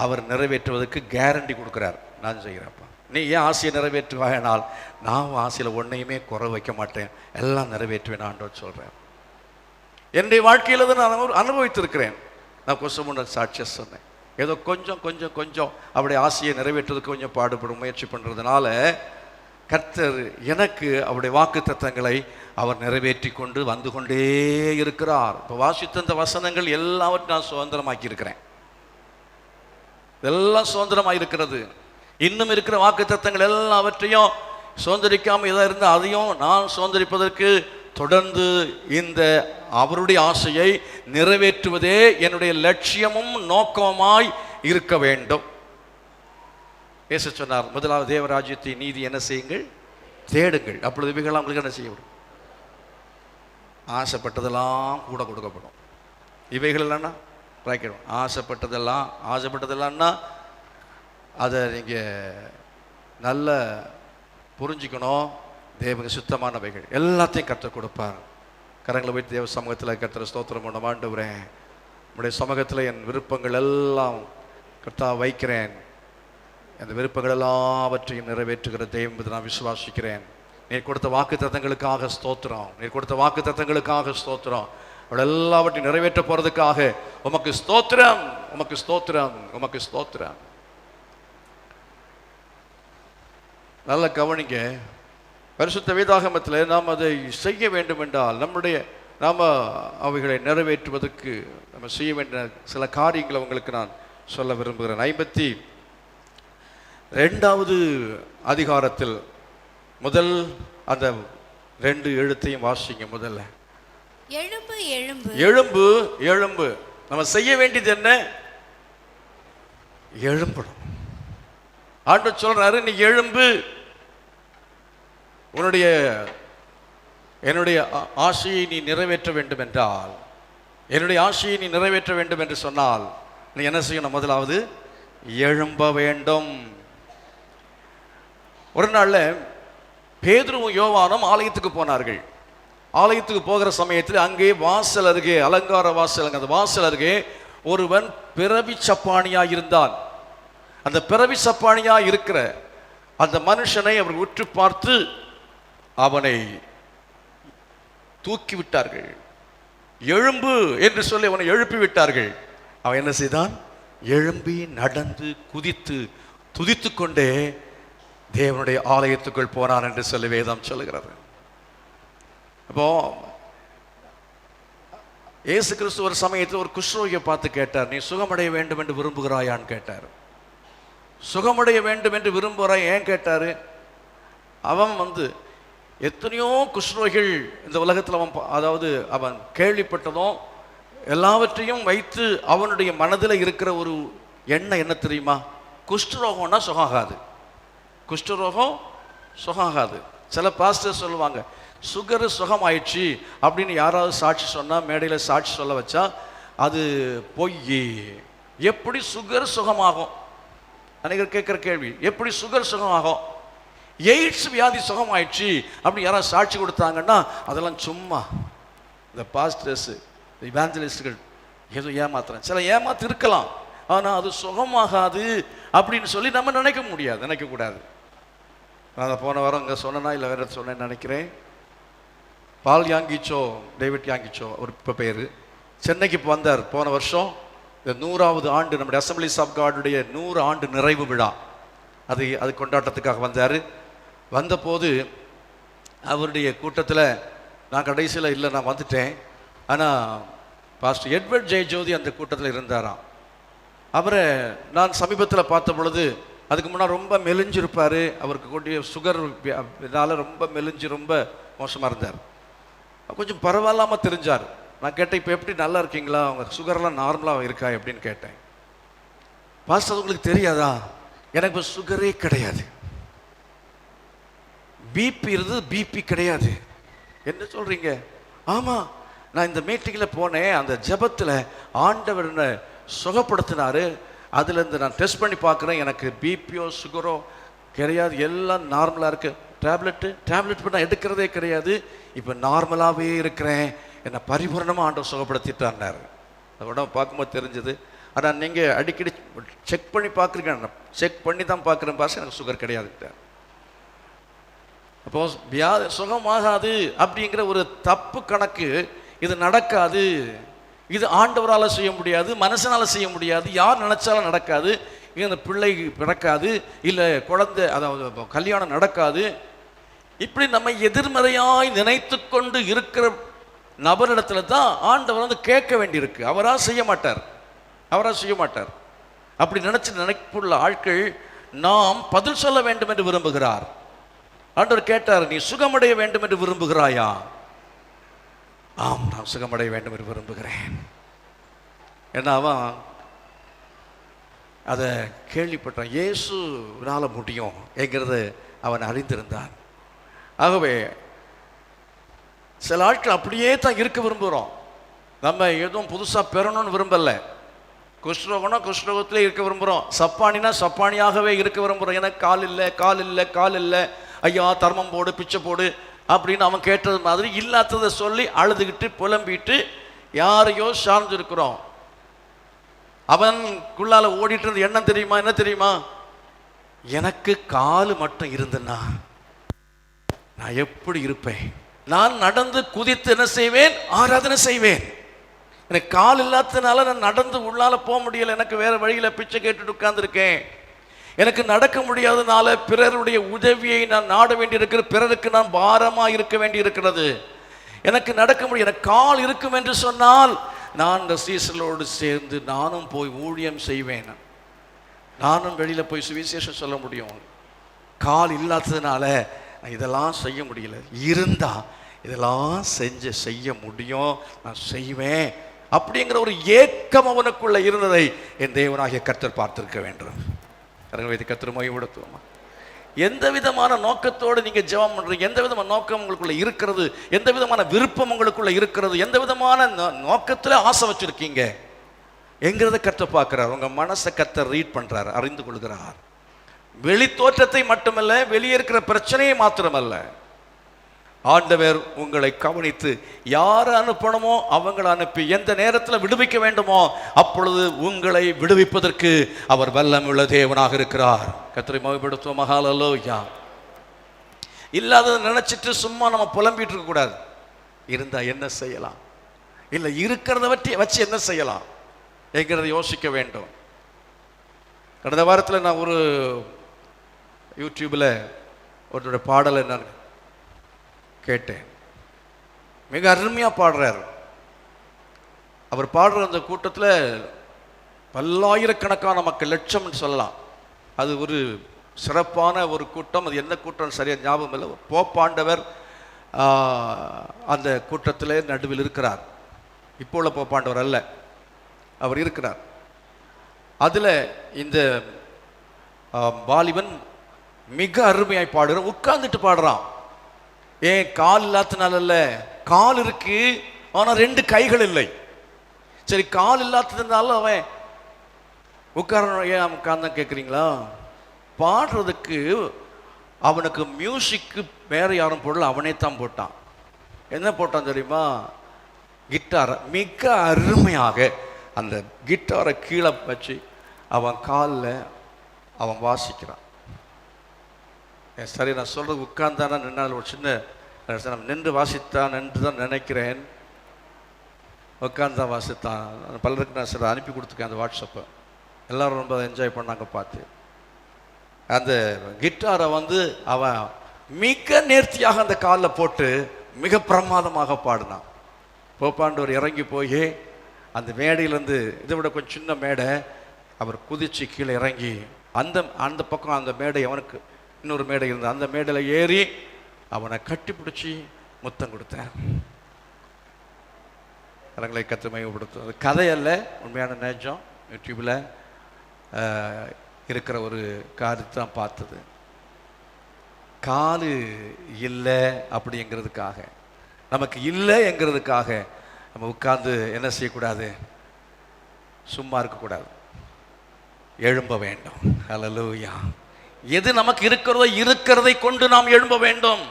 Speaker 1: அவர் நிறைவேற்றுவதற்கு கேரண்டி கொடுக்குறார். நான் செய்கிறப்பா, நீ ஏன் ஆசையை நிறைவேற்றுவாயினால் நான் ஆசையில் ஒன்றையுமே குறை வைக்க மாட்டேன், எல்லாம் நிறைவேற்றுவேன் ஆண்டவர் சொல்கிறேன். என்னுடைய வாழ்க்கையில் தான் நான் அனுபவித்திருக்கிறேன். நான் கொஞ்சம் முன்ன சாட்சியாக சொன்னேன், ஏதோ கொஞ்சம் அவருடைய ஆசையை நிறைவேற்றுவதற்கு கொஞ்சம் பாடுபடும் முயற்சி பண்ணுறதுனால கர்த்தர் எனக்கு அவருடைய வாக்குத்தத்தங்களை அவர் நிறைவேற்றி கொண்டு வந்து கொண்டே இருக்கிறார். இப்போ வாசித்த இந்த வசனங்கள் எல்லாவற்றையும் நான் சுதந்திரமாக்கி இருக்கிறேன். எல்லாம் சுதந்திரமாக இருக்கிறது. இன்னும் இருக்கிற வாக்குத்தத்தங்கள் எல்லாவற்றையும் சுதந்திரிக்காமல் எதாக இருந்தால் அதையும் நான் சுதந்திரிப்பதற்கு தொடர்ந்து இந்த அவருடைய ஆசையை நிறைவேற்றுவதே என்னுடைய லட்சியமும் நோக்கமாய் இருக்க வேண்டும். இயேசு சொன்னார், முதலாவது தேவராஜ்யத்தை நீதி என்ன செய்யுங்கள்? தேடுங்கள், அப்பொழுது இவைகள் உங்களுக்கு என்ன செய்யப்படும்? ஆசைப்பட்டதெல்லாம் கூட கொடுக்கப்படும். இவைகள் இல்லைன்னா ராய்க்கிடும். ஆசைப்பட்டதெல்லாம்னா அதை நீங்கள் நல்ல புரிஞ்சுக்கணும். தேவனுக்கு சுத்தமானவைகள் எல்லாத்தையும் கர்த்தர் கொடுப்பார். கரங்களை வைத்து தேவ சமூகத்தில் கர்த்தர் ஸ்தோத்திரம் பண்ண ஆண்டவரே, உம்முடைய சமூகத்தில் என் விருப்பங்கள் எல்லாம் கர்த்தா வைக்கிறேன். அந்த விருப்பங்கள் எல்லாவற்றையும் நிறைவேற்றுகிற தெய்வம் என்பதை நான் விசுவாசிக்கிறேன். நீர் கொடுத்த வாக்கு தத்தங்களுக்காக ஸ்தோத்திரம், நீர் கொடுத்த வாக்கு தத்தங்களுக்காக ஸ்தோத்திரம். அவள் எல்லாவற்றையும் நிறைவேற்ற போறதுக்காக உமக்கு ஸ்தோத்திரம், உமக்கு ஸ்தோத்திரம், உமக்கு ஸ்தோத்திரம். நல்ல கவனிங்க, பரிசுத்த வேதாகமத்தில் நாம் அதை செய்ய வேண்டும் என்றால் நாம் அவைகளை நிறைவேற்றுவதற்கு நம்ம செய்ய வேண்டிய சில காரியங்களை உங்களுக்கு நான் சொல்ல விரும்புகிறேன். 52வது அதிகாரத்தில் முதல் அந்த 2 எழுத்தையும் வாசிங்க. முதல்ல
Speaker 2: எழும்பு எழும்பு
Speaker 1: எழும்பு எழும்பு. நம்ம செய்ய வேண்டியது என்ன? எழும்பணும். ஆண்டவர் சொல்றாரு, நீ எழும்பு, என்னுடைய ஆசையை நீ நிறைவேற்ற வேண்டும் என்றால் என்னுடைய ஆசையை நீ நிறைவேற்ற வேண்டும் என்று சொன்னால் நீ என்ன செய்யணும்? முதலாவது எழும்ப வேண்டும். ஒரு நாள்ல பேதுருவும் யோவானும் ஆலயத்துக்கு போனார்கள். ஆலயத்துக்கு போகிற சமயத்தில் அங்கே வாசல் அருகே, அலங்கார வாசல், அந்த வாசல் அருகே ஒருவன் பிறவி சப்பானியா இருந்தான். அந்த பிறவி சப்பானியா இருக்கிற அந்த மனுஷனை அவர் உற்று பார்த்து அவனை தூக்கி விட்டார்கள். எழும்பு என்று சொல்லி அவனை எழுப்பி விட்டார்கள். அவன் என்ன செய்தான்? எழும்பி நடந்து குதித்து துதித்து கொண்டே தேவனுடைய ஆலயத்துக்குள் போனான் என்று சொல்லி வேதம் சொல்லுகிறது. அப்போ இயேசு கிறிஸ்து ஒரு சமயத்தில் ஒரு குஷ்ரோகியை பார்த்து கேட்டார், நீ சுகமடைய வேண்டும் என்று விரும்புகிறாயான்னு கேட்டார். சுகமடைய வேண்டும் என்று விரும்புகிறாய் ஏன் கேட்டாரு? அவன் எத்தனையோ குஷ்ரோகிகள் இந்த உலகத்தில் அவன் கேள்விப்பட்டதும் எல்லாவற்றையும் வைத்து அவனுடைய மனதில் இருக்கிற ஒரு எண்ணம் என்ன தெரியுமா? குஷ்டரோகம்னா சுகாகாது, குஷ்டரோகம் சுகாகாது. சில பாஸ்டர் சொல்லுவாங்க, சுகரு சுகமாயிடுச்சு அப்படின்னு யாராவது சாட்சி சொன்னால், மேடையில் சாட்சி சொல்ல வச்சா அது பொய். எப்படி சுகர் சுகமாகும்? அனைவர் கேட்குற கேள்வி, எப்படி சுகர் சுகமாகும்? எய்ட்ஸ் வியாதி சுகமாயிடுச்சு அப்படி யாராவது சாட்சி கொடுத்தாங்கன்னா அதெல்லாம் சும்மா இந்த பாஸ்டர்ஸு, இவாஞ்சலிஸ்டுகள் ஏதோ ஏமாத்துறேன். சில ஏமாத்து இருக்கலாம், ஆனால் அது சுகமாகாது அப்படின்னு சொல்லி நம்ம நினைக்கக்கூடாது. நான் போன வாரம் அங்கே சொன்னேன்னா இல்லை வேற சொன்னேன்னு நினைக்கிறேன். பால் யாங்கிச்சோ, டேவிட் யாங்கிச்சோ ஒரு இப்போ பேர், சென்னைக்கு வந்தார் போன வருஷம். இந்த 100வது ஆண்டு நம்முடைய அசம்பிளிஸ் ஆஃப் காடுடைய 100 ஆண்டு நிறைவு விழா, அது கொண்டாட்டத்துக்காக வந்தார். வந்தபோது அவருடைய கூட்டத்தில் நான் கடைசியில் இல்லை, நான் வந்துட்டேன். ஆனால் பாஸ்டர் எட்வர்ட் ஜெயஜோதி அந்த கூட்டத்தில் இருந்தாராம். அவரை நான் சமீபத்தில் பார்த்த பொழுது அதுக்கு முன்னாடி ரொம்ப மெலிஞ்சிருப்பார். அவருக்கு கூடிய சுகர் இதனால் ரொம்ப மெலிஞ்சு ரொம்ப மோசமாக இருந்தார். கொஞ்சம் பரவாயில்லாமல் தெரிஞ்சார். நான் கேட்டேன், இப்போ எப்படி நல்லா இருக்கீங்களா, அவங்க சுகர்லாம் நார்மலாக இருக்கா அப்படின்னு கேட்டேன். பாஸ்டர் உங்களுக்கு தெரியாதா, எனக்கு இப்போ சுகரே கிடையாது, பிபி இருந்தது, பிபி கிடையாது. என்ன சொல்கிறீங்க? ஆமாம், நான் இந்த மீட்டிங்கில் போனேன், அந்த ஜெபத்தில் ஆண்டவர் என்ன சுகப்படுத்தினார். அதுலேருந்து நான் டெஸ்ட் பண்ணி பார்க்குறேன், எனக்கு பிபியோ சுகரோ கிடையாது, எல்லாம் நார்மலாக இருக்குது. டேப்லெட் நான் எடுக்கிறதே கிடையாது, இப்போ நார்மலாகவே இருக்கிறேன், என்னை பரிபூர்ணமாக ஆண்டவர் சுகப்படுத்திட்டார். அது உடம்பு பார்க்கும்போது தெரிஞ்சது. ஆனால் நீங்கள் அடிக்கடி செக் பண்ணி பார்க்குறீங்க, செக் பண்ணி தான் பார்க்குறேன் பாஸ், எனக்கு சுகர் கிடையாதுட்டார். அப்போ சுகமாகாது அப்படிங்கிற ஒரு தப்பு கணக்கு, இது நடக்காது, இது ஆண்டவரால் செய்ய முடியாது, மனுஷனால் செய்ய முடியாது, யார் நினைச்சாலும் நடக்காது, இந்த பிள்ளை பிறக்காது, இல்லை குழந்தை அதாவது கல்யாணம் நடக்காது, இப்படி நம்ம எதிர்மறையாய் நினைத்து கொண்டு இருக்கிற நபரிடத்துல தான் ஆண்டவர் கேட்க வேண்டியிருக்கு. அவராக செய்ய மாட்டார். அப்படி நினைப்புள்ள ஆட்கள் நாம் பதில் சொல்ல வேண்டும் என்று விரும்புகிறார். ஆண்டவர் கேட்டார், நீ சுகமடைய வேண்டும் என்று விரும்புகிறாயா? ஆம், நான் சுகமடைய வேண்டும் என்று விரும்புகிறேன். ஏன்னா அவன் அதை கேள்விப்பட்டான், இயேசுனால முடியும் என்கிறது அவன் அறிந்திருந்தான். ஆகவே சில ஆட்கள் அப்படியே தான் இருக்க விரும்புகிறோம். நம்ம எதுவும் புதுசாக பெறணும்னு விரும்பலை. குஷ்ரோகம்னா குஷ்ரோகத்திலே இருக்க விரும்புகிறோம், சப்பானினா சப்பானியாகவே இருக்க விரும்புகிறோம். எனக்கு கால் இல்லை, ஐயா தர்மம் போடு, பிச்சை போடு அப்படின்னு அவன் கேட்டது மாதிரி இல்லாததை சொல்லி அழுதுகிட்டு புலம்பிட்டு யாரையோ சார்ந்து இருக்கிறோம். அவனுக்குள்ளால ஓடிட்டு இருந்த எண்ணம் தெரியுமா? என்ன தெரியுமா? எனக்கு கால் மட்டும் இருந்தேன்னா நான் எப்படி இருப்பேன்? நான் நடந்து குதித்து என்ன செய்வேன்? ஆராதனை செய்வேன். எனக்கு கால் இல்லாததுனால நான் நடந்து உள்ளால போக முடியல, எனக்கு வேற வழியில பிச்சை கேட்டுட்டு உட்கார்ந்துருக்கேன். எனக்கு நடக்க முடியாதனால பிறருடைய உதவியை நான் நாட வேண்டியிருக்கிற, பிறருக்கு நான் பாரமா இருக்க வேண்டி இருக்கிறது. எனக்கு நடக்க முடியும், எனக்கு கால் இருக்கும் என்று சொன்னால் நான் இந்த சீசலோடு சேர்ந்து நானும் போய் ஊழியம் செய்வேன், நானும் வெளியில போய் சுவிசேஷம் சொல்ல முடியும். கால் இல்லாததுனால இதெல்லாம் செய்ய முடியல, இருந்தா இதெல்லாம் செய்ய முடியும், நான் செய்வேன் அப்படிங்கிற ஒரு ஏக்கம் அவனுக்குள்ள இருந்ததை என் தேவனாகிய கர்த்தர் பார்த்திருக்க வேண்டும். கர்த்தர் மகிமைப்படுத்துவோமா? எந்த விதமான நோக்கத்தோடு நீங்க ஜெபம் பண்றீங்க, எந்த விதமான நோக்கம் உங்களுக்குள்ள இருக்கிறது, எந்த விதமான விருப்பம் உங்களுக்குள்ள இருக்கிறது, எந்த விதமான நோக்கத்துல ஆசை வச்சிருக்கீங்க என்கிறத கர்த்தர் பார்க்கிறார். உங்க மனசை கர்த்தர் ரீட் பண்றார், அறிந்து கொள்கிறார். வெளி தோற்றத்தை மட்டுமல்ல, வெளியே இருக்கிற பிரச்சனையை மாத்திரமல்ல, ஆண்டவர் உங்களை கவனித்து யார் அனுப்பணுமோ அவங்களை அனுப்பி எந்த நேரத்தில் விடுவிக்க வேண்டுமோ அப்பொழுது உங்களை விடுவிப்பதற்கு அவர் வல்லமையுள்ள தேவனாக இருக்கிறார். கர்த்தரை மகிமைப்படுத்துவோம். ஹல்லேலூயா. இல்லாததை நினைச்சிட்டு சும்மா நம்ம புலம்பிட்டு இருக்க கூடாது. இருந்தா என்ன செய்யலாம், இல்லை இருக்கிறத வச்சு என்ன செய்யலாம் என்கிறத யோசிக்க வேண்டும். கடந்த வாரத்தில் நான் ஒரு யூடியூப்ல ஒருத்தருடைய பாடலை நான் கேட்டேன். மிக அருமையா பாடுறார். அவர் பாடுற அந்த கூட்டத்தில் பல்லாயிரக்கணக்கான மக்கள், லட்சம் சொல்லலாம். அது ஒரு சிறப்பான ஒரு கூட்டம். அது என்ன கூட்டம் சரியா ஞாபகம் இல்லை. போப்பாண்டவர் அந்த கூட்டத்தில் நடுவில் இருக்கிறார். இப்போ உள்ள போப்பாண்டவர் அல்ல, அவர் இருக்கிறார். அதுல இந்த வாலிபன் மிக அருமையாய் பாடுறான். உட்கார்ந்துட்டு பாடுறான். ஏன் கால் இல்லாதனால இல்ல, கால் இருக்கு ஆனா 2 கைகள் இல்லை. சரி, கால் இல்லாததுனால அவன் உட்காரணும். ஏன் உட்கார்ந்தான் கேட்குறீங்களா? பாடுறதுக்கு அவனுக்கு மியூசிக்கு வேற யாரும் போடல, அவனே தான் போட்டான். என்ன போட்டான் தெரியுமா? கிட்டாரை. மிக அருமையாக அந்த கிட்டாரை கீழே வச்சு அவன் காலில் அவன் வாசிக்கிறான். சரி, நான் சொல்றது உட்கார்ந்தானா நின்னால் ஒரு சின்ன நின்று வாசித்தான் என்று தான் நினைக்கிறேன். உட்கார்ந்தான் வாசித்தான். பலருக்கு நான் சில அனுப்பி கொடுத்துருக்கேன் அந்த வாட்ஸ்அப்பை. எல்லாரும் ரொம்ப என்ஜாய் பண்ணாங்க பார்த்து. அந்த கிட்டாரை அவன் மிக நேர்த்தியாக அந்த காலில் போட்டு மிக பிரமாதமாக பாடினான். போப்பாண்டவர் இறங்கி போய் அந்த மேடையிலேருந்து, இதை விட கொஞ்சம் சின்ன மேடை, அவர் குதிச்சு கீழே இறங்கி அந்த பக்கம் அந்த மேடை, அவனுக்கு இன்னொரு மேடை இருந்தது, அந்த மேடையில் ஏறி அவனை கட்டி பிடிச்சி முத்தம் கொடுத்தார். கரங்களை கற்று மையப்படுத்தும். அது கதையல்ல, உண்மையான நிஜம். யூடியூப்பில் இருக்கிற ஒரு காரியத்தை தான் பார்த்தது. காலு இல்லை அப்படிங்கிறதுக்காக, நமக்கு இல்லை என்கிறதுக்காக நம்ம உட்கார்ந்து என்ன செய்யக்கூடாது, சும்மா இருக்கக்கூடாது, எழும்ப வேண்டும். ஹல்லேலூயா. எது நமக்கு இருக்கிறதோ இருக்கிறதை கொண்டு நாம் எழும்ப வேண்டும்.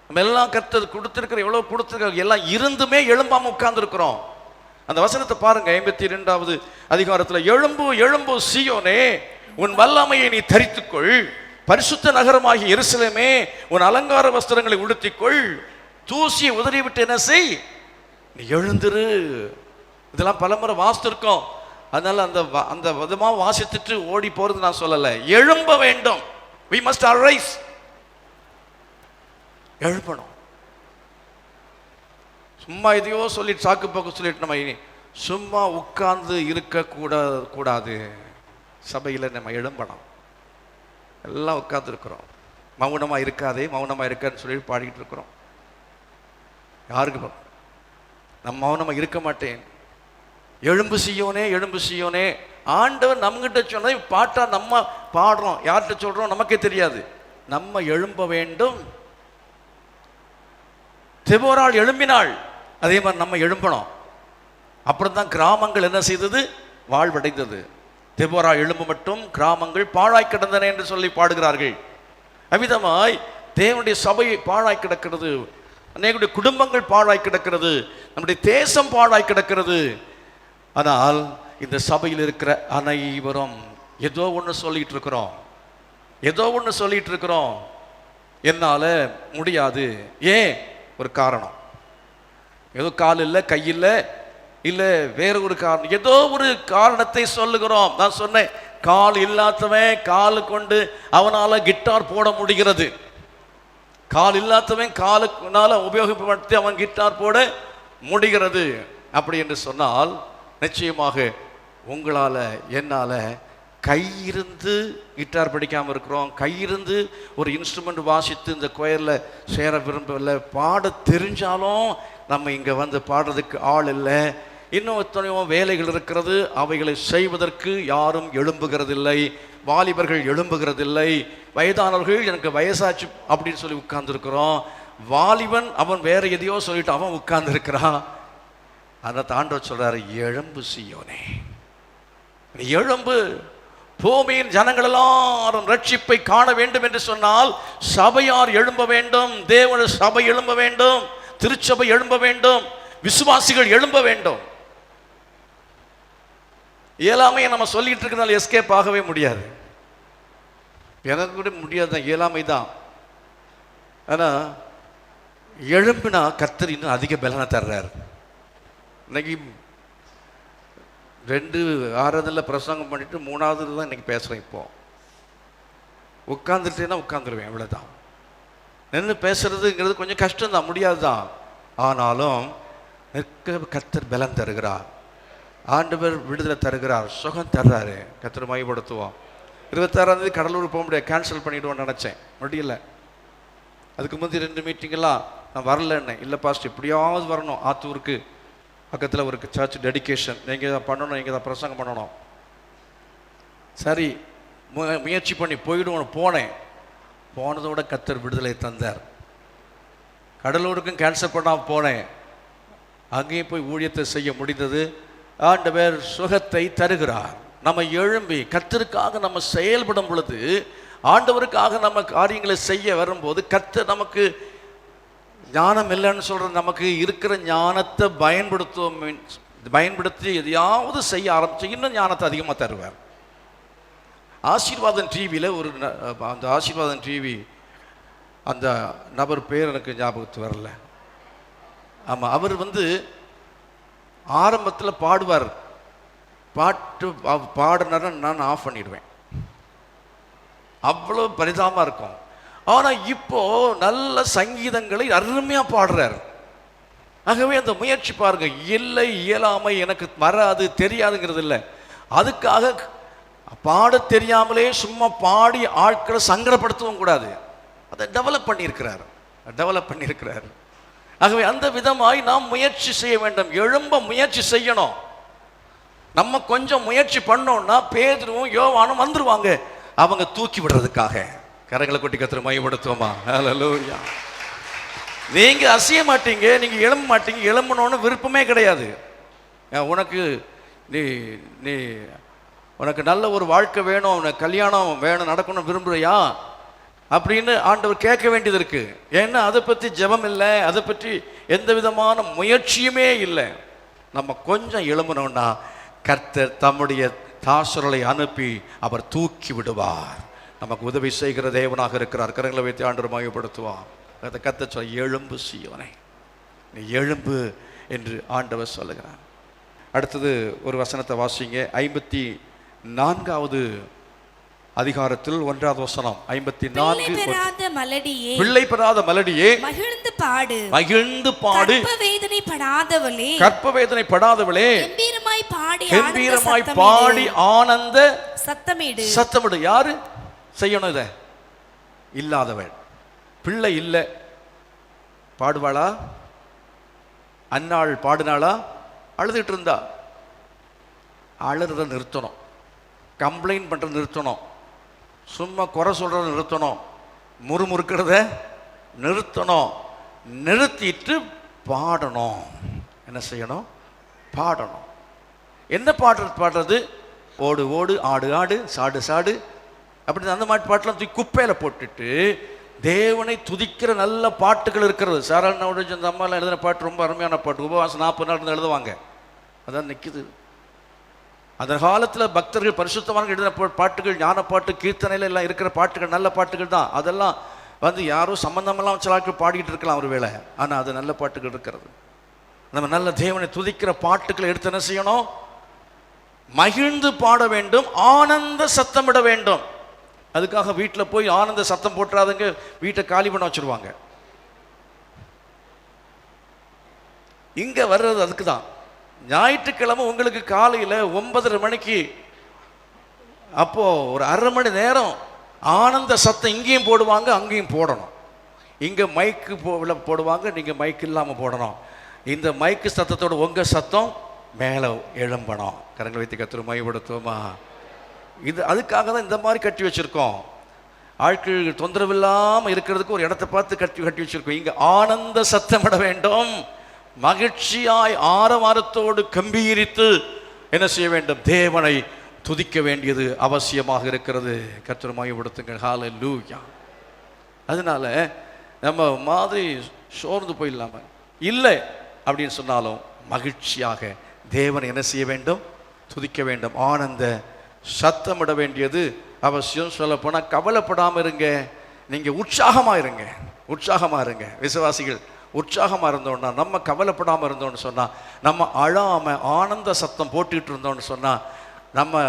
Speaker 1: நம்ம எல்லாம் கர்த்தர் கொடுத்திருக்கிற, எவ்வளவு கொடுத்திருக்கிற எல்லாம் இருந்துமே எழும்பாம உட்கார்ந்து இருக்கிறோம். அந்த வசனத்தை பாருங்க, 52வது அதிகாரத்தில், எழும்பு எழும்பு சீயோனே, உன் வல்லமையை நீ தரித்துக்கொள், பரிசுத்த நகரமாகிய எருசலேமே உன் அலங்கார வஸ்திரங்களை உடுத்திக்கொள், தூசியை உதறிவிட்டு என்ன செய், நீ எழுந்திரு. இதெல்லாம் பலமுறை வாசித்திருக்கோம். அதனால அந்த விதமா வாசித்துட்டு ஓடி போறது நான் சொல்லல. எழும்ப வேண்டும். we must arise. எழுப்பணும். சும்மா எதையோ சொல்லிட்டு சாக்கு போக்கு சொல்லிட்டு நம்ம சும்மா உட்கார்ந்து இருக்க கூடாது. சபையில நம்ம எழும்பணும். எல்லாம் உட்கார்ந்து இருக்கிறோம். மௌனமா இருக்காதே, மௌனமா இருக்கான்னு சொல்லி பாடிக்கிட்டு இருக்கிறோம். யாருக்கு நம்ம மௌனமா இருக்க மாட்டேன். எழும்பு சீயோனே, எழும்பு சீயோனே. ஆண்டவர் நம்மகிட்ட சொன்னதை பாட்டா நம்ம பாடுறோம். யார்கிட்ட சொல்றோம் நமக்கே தெரியாது. நம்ம எழும்ப வேண்டும். தெபோராள் எழும்பினாள், அதே மாதிரி நம்ம எழும்பணும். அப்புறம் தான் கிராமங்கள் என்ன செய்தது, வாழ்வடைந்தது. தெபோரா எழும்பு மட்டும் கிராமங்கள் பாழாய் கிடந்தன என்று சொல்லி பாடுகிறார்கள். அவ்விதமாய் தேவனுடைய சபை பாழாய் கிடக்கிறது, அநேகருடைய குடும்பங்கள் பாழாய் கிடக்கிறது, நம்முடைய தேசம் பாழாய் கிடக்கிறது. ஆனால் இந்த சபையில் இருக்கிற அனைவரும் ஏதோ ஒன்று சொல்லிட்டு இருக்கிறோம், என்னால முடியாது. ஏன்? ஒரு காரணம். ஏதோ கால் இல்லை, கை இல்லை, இல்லை வேற ஒரு காரணம், ஏதோ ஒரு காரணத்தை சொல்லுகிறோம். நான் சொன்னேன், கால் இல்லாதவன் காலு கொண்டு அவனால கிட்டார் போட முடிகிறது. கால் இல்லாதவன் காலுனால உபயோகப்படுத்தி அவன் கிட்டார் போட முடிகிறது. அப்படி என்று சொன்னால் நிச்சயமாக உங்களால என்னால கையிருந்து கிட்டார் படிக்காமல் இருக்கிறோம், கையிருந்து ஒரு இன்ஸ்ட்ருமெண்ட் வாசித்து இந்த கொயரில் சேர விரும்பவில்லை, பாட தெரிஞ்சாலும் நம்ம இங்கே பாடுறதுக்கு ஆள் இல்லை, இன்னும் எத்தனையோ வேலைகள் இருக்கிறது, அவைகளை செய்வதற்கு யாரும் எழும்புகிறதில்லை. வாலிபர்கள் எழும்புகிறதில்லை, வயதானவர்கள் எனக்கு வயசாச்சு அப்படின்னு சொல்லி உட்கார்ந்துருக்கிறோம். வாலிபன் அவன் வேற எதையோ சொல்லிட்டு அவன் உட்கார்ந்துருக்கிறான். அதை ஆண்டவர் சொல்றாரு, எழும்பு சீயோனே, எழும்பு. பூமியின் ஜனங்கள் எல்லாரும் ரட்சிப்பை காண வேண்டும் என்று சொன்னால் சபையார் எழும்ப வேண்டும், தேவனுடைய சபை எழும்ப வேண்டும், திருச்சபை எழும்ப வேண்டும், விசுவாசிகள் எழும்ப வேண்டும். இயலாமையை நம்ம சொல்லிட்டு இருக்கிறதால எஸ்கேப் ஆகவே முடியாது. எனக்கு கூட முடியாது, இயலாமை தான். ஆனால் எழும்பினா கர்த்தர் இன்னும் அதிக பலனை தர்றாரு. இன்னைக்கு 2 ஆறுதலில் பிரசங்கம் பண்ணிட்டு 3வது தான் இன்னைக்கு பேசுகிறேன். இப்போ உட்காந்துட்டேன்னா உட்காந்துருவேன், அவ்வளோதான். நின்று பேசுறதுங்கிறது கொஞ்சம் கஷ்டம்தான், முடியாது தான். ஆனாலும் கர்த்தர் பலன் தருகிறார், ஆண்டவர் விடுதலை தருகிறார், சுகம் தர்றாரு. கர்த்தர் மையப்படுத்துவோம். 26ஆம் தேதி கடலூர் போக முடியாது, கேன்சல் பண்ணிவிடுவோன்னு நினச்சேன், முடியல. அதுக்கு முந்தைய 2 மீட்டிங்கெல்லாம் நான் வரலன்னு. இல்லை பாஸ்டர் எப்படியாவது வரணும், ஆத்தூருக்கு பக்கத்தில் ஒரு சர்ச் டெடிகேஷன், நீங்கள் தான் பண்ணணும், நீங்கள் தான் பிரசங்கம் பண்ணணும். சரி முயற்சி பண்ணி போயிடுவோம். போனதோட கர்த்தர் விடுதலை தந்தார். கடலூருக்கும் கேன்சல் பண்ணாமல் போனேன், அங்கேயும் போய் ஊழியத்தை செய்ய முடிந்தது. ஆண்டவர் சுகத்தை தருகிறார். நம்ம எழும்பி கர்த்தருக்காக நம்ம செயல்படும் பொழுது, ஆண்டவருக்காக நம்ம காரியங்களை செய்ய வரும்போது, கர்த்தர் நமக்கு ஞானம் இல்லைன்னு சொல்கிறது, நமக்கு இருக்கிற ஞானத்தை பயன்படுத்தி எதையாவது செய்ய ஆரம்பிச்சு இன்னும் ஞானத்தை அதிகமாக தருவார். ஆசீர்வாதம் டிவியில் அந்த ஆசீர்வாதம் டிவி அந்த நபர் பேர் எனக்கு ஞாபகத்து வரல. ஆமாம், அவர் ஆரம்பத்தில் பாடுவார். பாட்டு பாடினார நான் ஆஃப் பண்ணிடுவேன், அவ்வளோ பரிதாபமாக இருக்கும். ஆனால் இப்போ நல்ல சங்கீதங்களை அருமையாக பாடுறார். ஆகவே அந்த முயற்சி பாருங்க. இல்லை இயலாமை எனக்கு வராது தெரியாதுங்கிறது இல்லை, அதுக்காக பாட தெரியாமலே சும்மா பாடி ஆட்களை சங்கடப்படுத்தவும் கூடாது. அதை டெவலப் பண்ணியிருக்கிறார். ஆகவே அந்த விதமாய் நாம் முயற்சி செய்ய வேண்டும், எழும்ப முயற்சி செய்யணும். நம்ம கொஞ்சம் முயற்சி பண்ணோம்னா பேதுருவும் யோவானும் வந்துருவாங்க, அவங்க தூக்கி விடுறதுக்காக. கரங்களை கொட்டி கர்த்தரை மையப்படுத்துவோமா? ஹல்லேலூயா. நீங்க அசைய மாட்டீங்க, நீங்க எழும்ப மாட்டீங்க. எழும்பணும்னு விருப்பமே கிடையாது. உனக்கு நீ உனக்கு நல்ல ஒரு வாழ்க்கை வேணும், உனக்கு கல்யாணம் வேணும், நடக்கணும் விரும்புறியா அப்படின்னு ஆண்டவர் கேட்க வேண்டியது இருக்கு. ஏன்னா அதை பற்றி ஜெபம் இல்லை, அதை பற்றி எந்த விதமான முயற்சியுமே இல்லை. நம்ம கொஞ்சம் எழும்பணும்னா கர்த்தர் தம்முடைய தாசர்களை அனுப்பி அவர் தூக்கி விடுவார். நமக்கு உதவி செய்கிற தேவனாக இருக்கிறார். கரங்களை வைத்து ஆண்டவர் மையப்படுத்துவார். அதை கர்த்தர் சொல்ல, எழும்பு சீயோனே, நீ எழும்பு என்று ஆண்டவர் சொல்லுகிறார். அடுத்தது ஒரு வசனத்தை வாசிங்க. 54வது அதிகாரத்தில் 1வது வசனம். 54. பிள்ளை பெறாத மலடியே
Speaker 2: மகிழ்ந்து பாடு,
Speaker 1: கற்பவேதனை படாதவளே கம்பீரமாய் பாடி ஆனந்த சத்தமிடு. யாரு செய்யணும் இதை? இல்லாதவள், பிள்ளை இல்லை, பாடுவாளா? அன்னாள் பாடினாளா? அழுதுகிட்டு இருந்தா. அழுறத நிறுத்தணும், கம்ப்ளைண்ட் பண்ணுறது நிறுத்தணும், சும்மா குறை சொல்கிறத நிறுத்தணும், முறுமுறுக்கிறத நிறுத்தணும். நிறுத்திட்டு பாடணும். என்ன செய்யணும்? பாடணும். என்ன பாடுறது? ஓடு ஓடு, ஆடு ஆடு, சாடு சாடு, அப்படி அந்த மாதிரி பாட்டெலாம் தூக்கி குப்பையில் போட்டுட்டு தேவனை துதிக்கிற நல்ல பாட்டுகள் இருக்கிறது. சாராளோட அந்த அம்மாலாம் எழுதின பாட்டு ரொம்ப அருமையான பாட்டு. உபவாசம் 40 நாள் இருந்து எழுதுவாங்க, அதான் நிற்குது. அந்த காலத்தில் பக்தர்கள் பரிசுத்தமான எழுதின பாட்டுகள், ஞான பாட்டு, கீர்த்தனையில் எல்லாம் இருக்கிற பாட்டுகள் நல்ல பாட்டுகள் தான். அதெல்லாம் யாரும் சம்பந்தமெல்லாம் சில ஆட்கள் பாடிக்கிட்டு இருக்கலாம் ஒரு வேளை, ஆனால் அது நல்ல பாட்டுகள் இருக்கிறது. நம்ம நல்ல தேவனை துதிக்கிற பாட்டுக்களை எடுத்து என்ன செய்யணும்? மகிழ்ந்து பாட வேண்டும், ஆனந்த சத்தமிட வேண்டும். அதுக்காக வீட்டில் போய் ஆனந்த சத்தம் போட்டுறாதுங்க, வீட்டை காலி பண்ண வச்சுருவாங்க. இங்கே வர்றது அதுக்கு தான். ஞாயிற்றுக்கிழமை உங்களுக்கு காலையில் 9:30 மணிக்கு அப்போது ஒரு 1/2 மணி நேரம் ஆனந்த சத்தம் இங்கேயும் போடுவாங்க, அங்கேயும் போடணும். இங்கே மைக்கு போடுவாங்க, நீங்கள் மைக்கு இல்லாமல் போடணும். இந்த மைக்கு சத்தத்தோட உங்கள் சத்தம் மேலே எழும்பணும். கரங்களை வைத்து கர்த்தரை மையப்படுத்துவோமா? அதுக்காக தான் இந்த மாதிரி கட்டி வச்சிருக்கோம். ஆட்கள் தொந்தரவில்லாமல் இருக்கிறதுக்கு ஒரு இடத்தை பார்த்து கட்டி வச்சிருக்கோம். இங்கே ஆனந்த சத்தமிட வேண்டும், மகிழ்ச்சியாய் ஆரவாரத்தோடு கம்பீரித்து என்ன செய்ய வேண்டும்? தேவனை துதிக்க வேண்டியது அவசியமாக இருக்கிறது. கர்த்தர் மகிமைப்படுத்துங்கள். ஹல்லேலூயா. அதனால நம்ம மாதிரி சோர்ந்து போயிடலாம இல்லை அப்படின்னு சொன்னாலும் மகிழ்ச்சியாக தேவனை என்ன செய்ய வேண்டும்? துதிக்க வேண்டும், ஆனந்த சத்தமிட வேண்டியது அவசியம். சொல்ல போனால் கவலைப்படாமல் இருங்க, நீங்கள் உற்சாகமாக இருங்க, உற்சாகமாக இருங்க. விசுவாசிகள் உற்சாகமாக இருந்தோன்னா, நம்ம கவலைப்படாமல் இருந்தோன்னு சொன்னால், நம்ம அழாமல் ஆனந்த சத்தம் போட்டுக்கிட்டு இருந்தோன்னு சொன்னால், நம்ம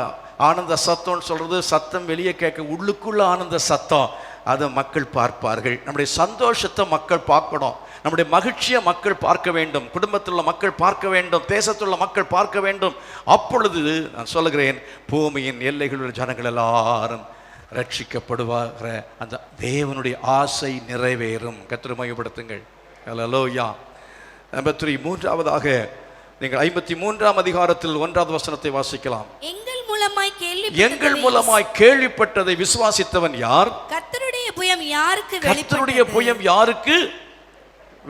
Speaker 1: ஆனந்த சத்தம்னு சொல்கிறது சத்தம் வெளியே கேட்க, உள்ளுக்குள்ள ஆனந்த சத்தம் அதை மக்கள் பார்ப்பார்கள். நம்முடைய சந்தோஷத்தை மக்கள் பார்க்கணும், நம்முடைய மகிழ்ச்சியை மக்கள் பார்க்க வேண்டும், குடும்பத்தில் உள்ள மக்கள் பார்க்க வேண்டும், தேசத்தில் உள்ள மக்கள் பார்க்க வேண்டும். அப்பொழுது நான் சொல்லுகிறேன், பூமியின் எல்லைகளில் ஜனங்கள் எல்லாரும் ரட்சிக்கப்படுவார். அந்த தேவனுடைய ஆசை நிறைவேறும். கர்த்தரை மகிமைப்படுத்துங்கள். ஹல்லேலூயா. நம்பர் 3, மூன்றாவதாக நீங்கள் 53ஆம் அதிகாரத்தில் 1வது வசனத்தை வாசிக்கலாம். எங்கள் மூலமாய் கேள்விப்பட்டதை விசுவாசித்தவன் யார்? கர்த்தருடைய புயம் யாருக்கு வெளிப்பட்டது? புயம் யாருக்கு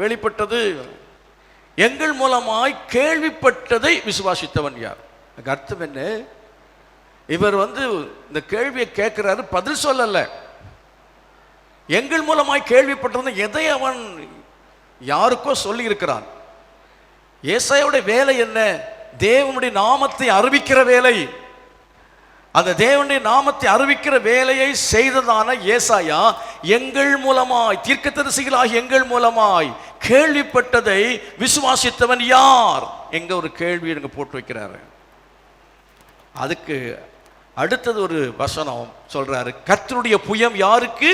Speaker 1: வெளிப்பட்டது? எங்கள் மூலமாய் கேள்விப்பட்டதை விசுவாசித்தவன் யார்? அர்த்தம் என்ன? இவர் இந்த கேள்வியை கேட்கிறாரு, பதில் சொல்லல. எங்கள் மூலமாய் கேள்விப்பட்டது எதை அவன் யாருக்கோ சொல்லி இருக்கிறான். ஏசாயாவுடைய வேலை என்ன? தேவனுடைய நாமத்தை அறிவிக்கிற வேலை. அந்த தேவனுடைய நாமத்தை அறிவிக்கிற வேலையை செய்ததான ஏசாயா எங்கள் மூலமாய், தீர்க்கதரிசிகளாக எங்கள் மூலமாய் கேள்விப்பட்டதை விசுவாசித்தவன் யார்? எங்க ஒரு கேள்வி எனக்கு போட்டு வைக்கிறாரு. அதுக்கு அடுத்தது ஒரு வசனம் சொல்றாரு, கர்த்தருடைய புயம் யாருக்கு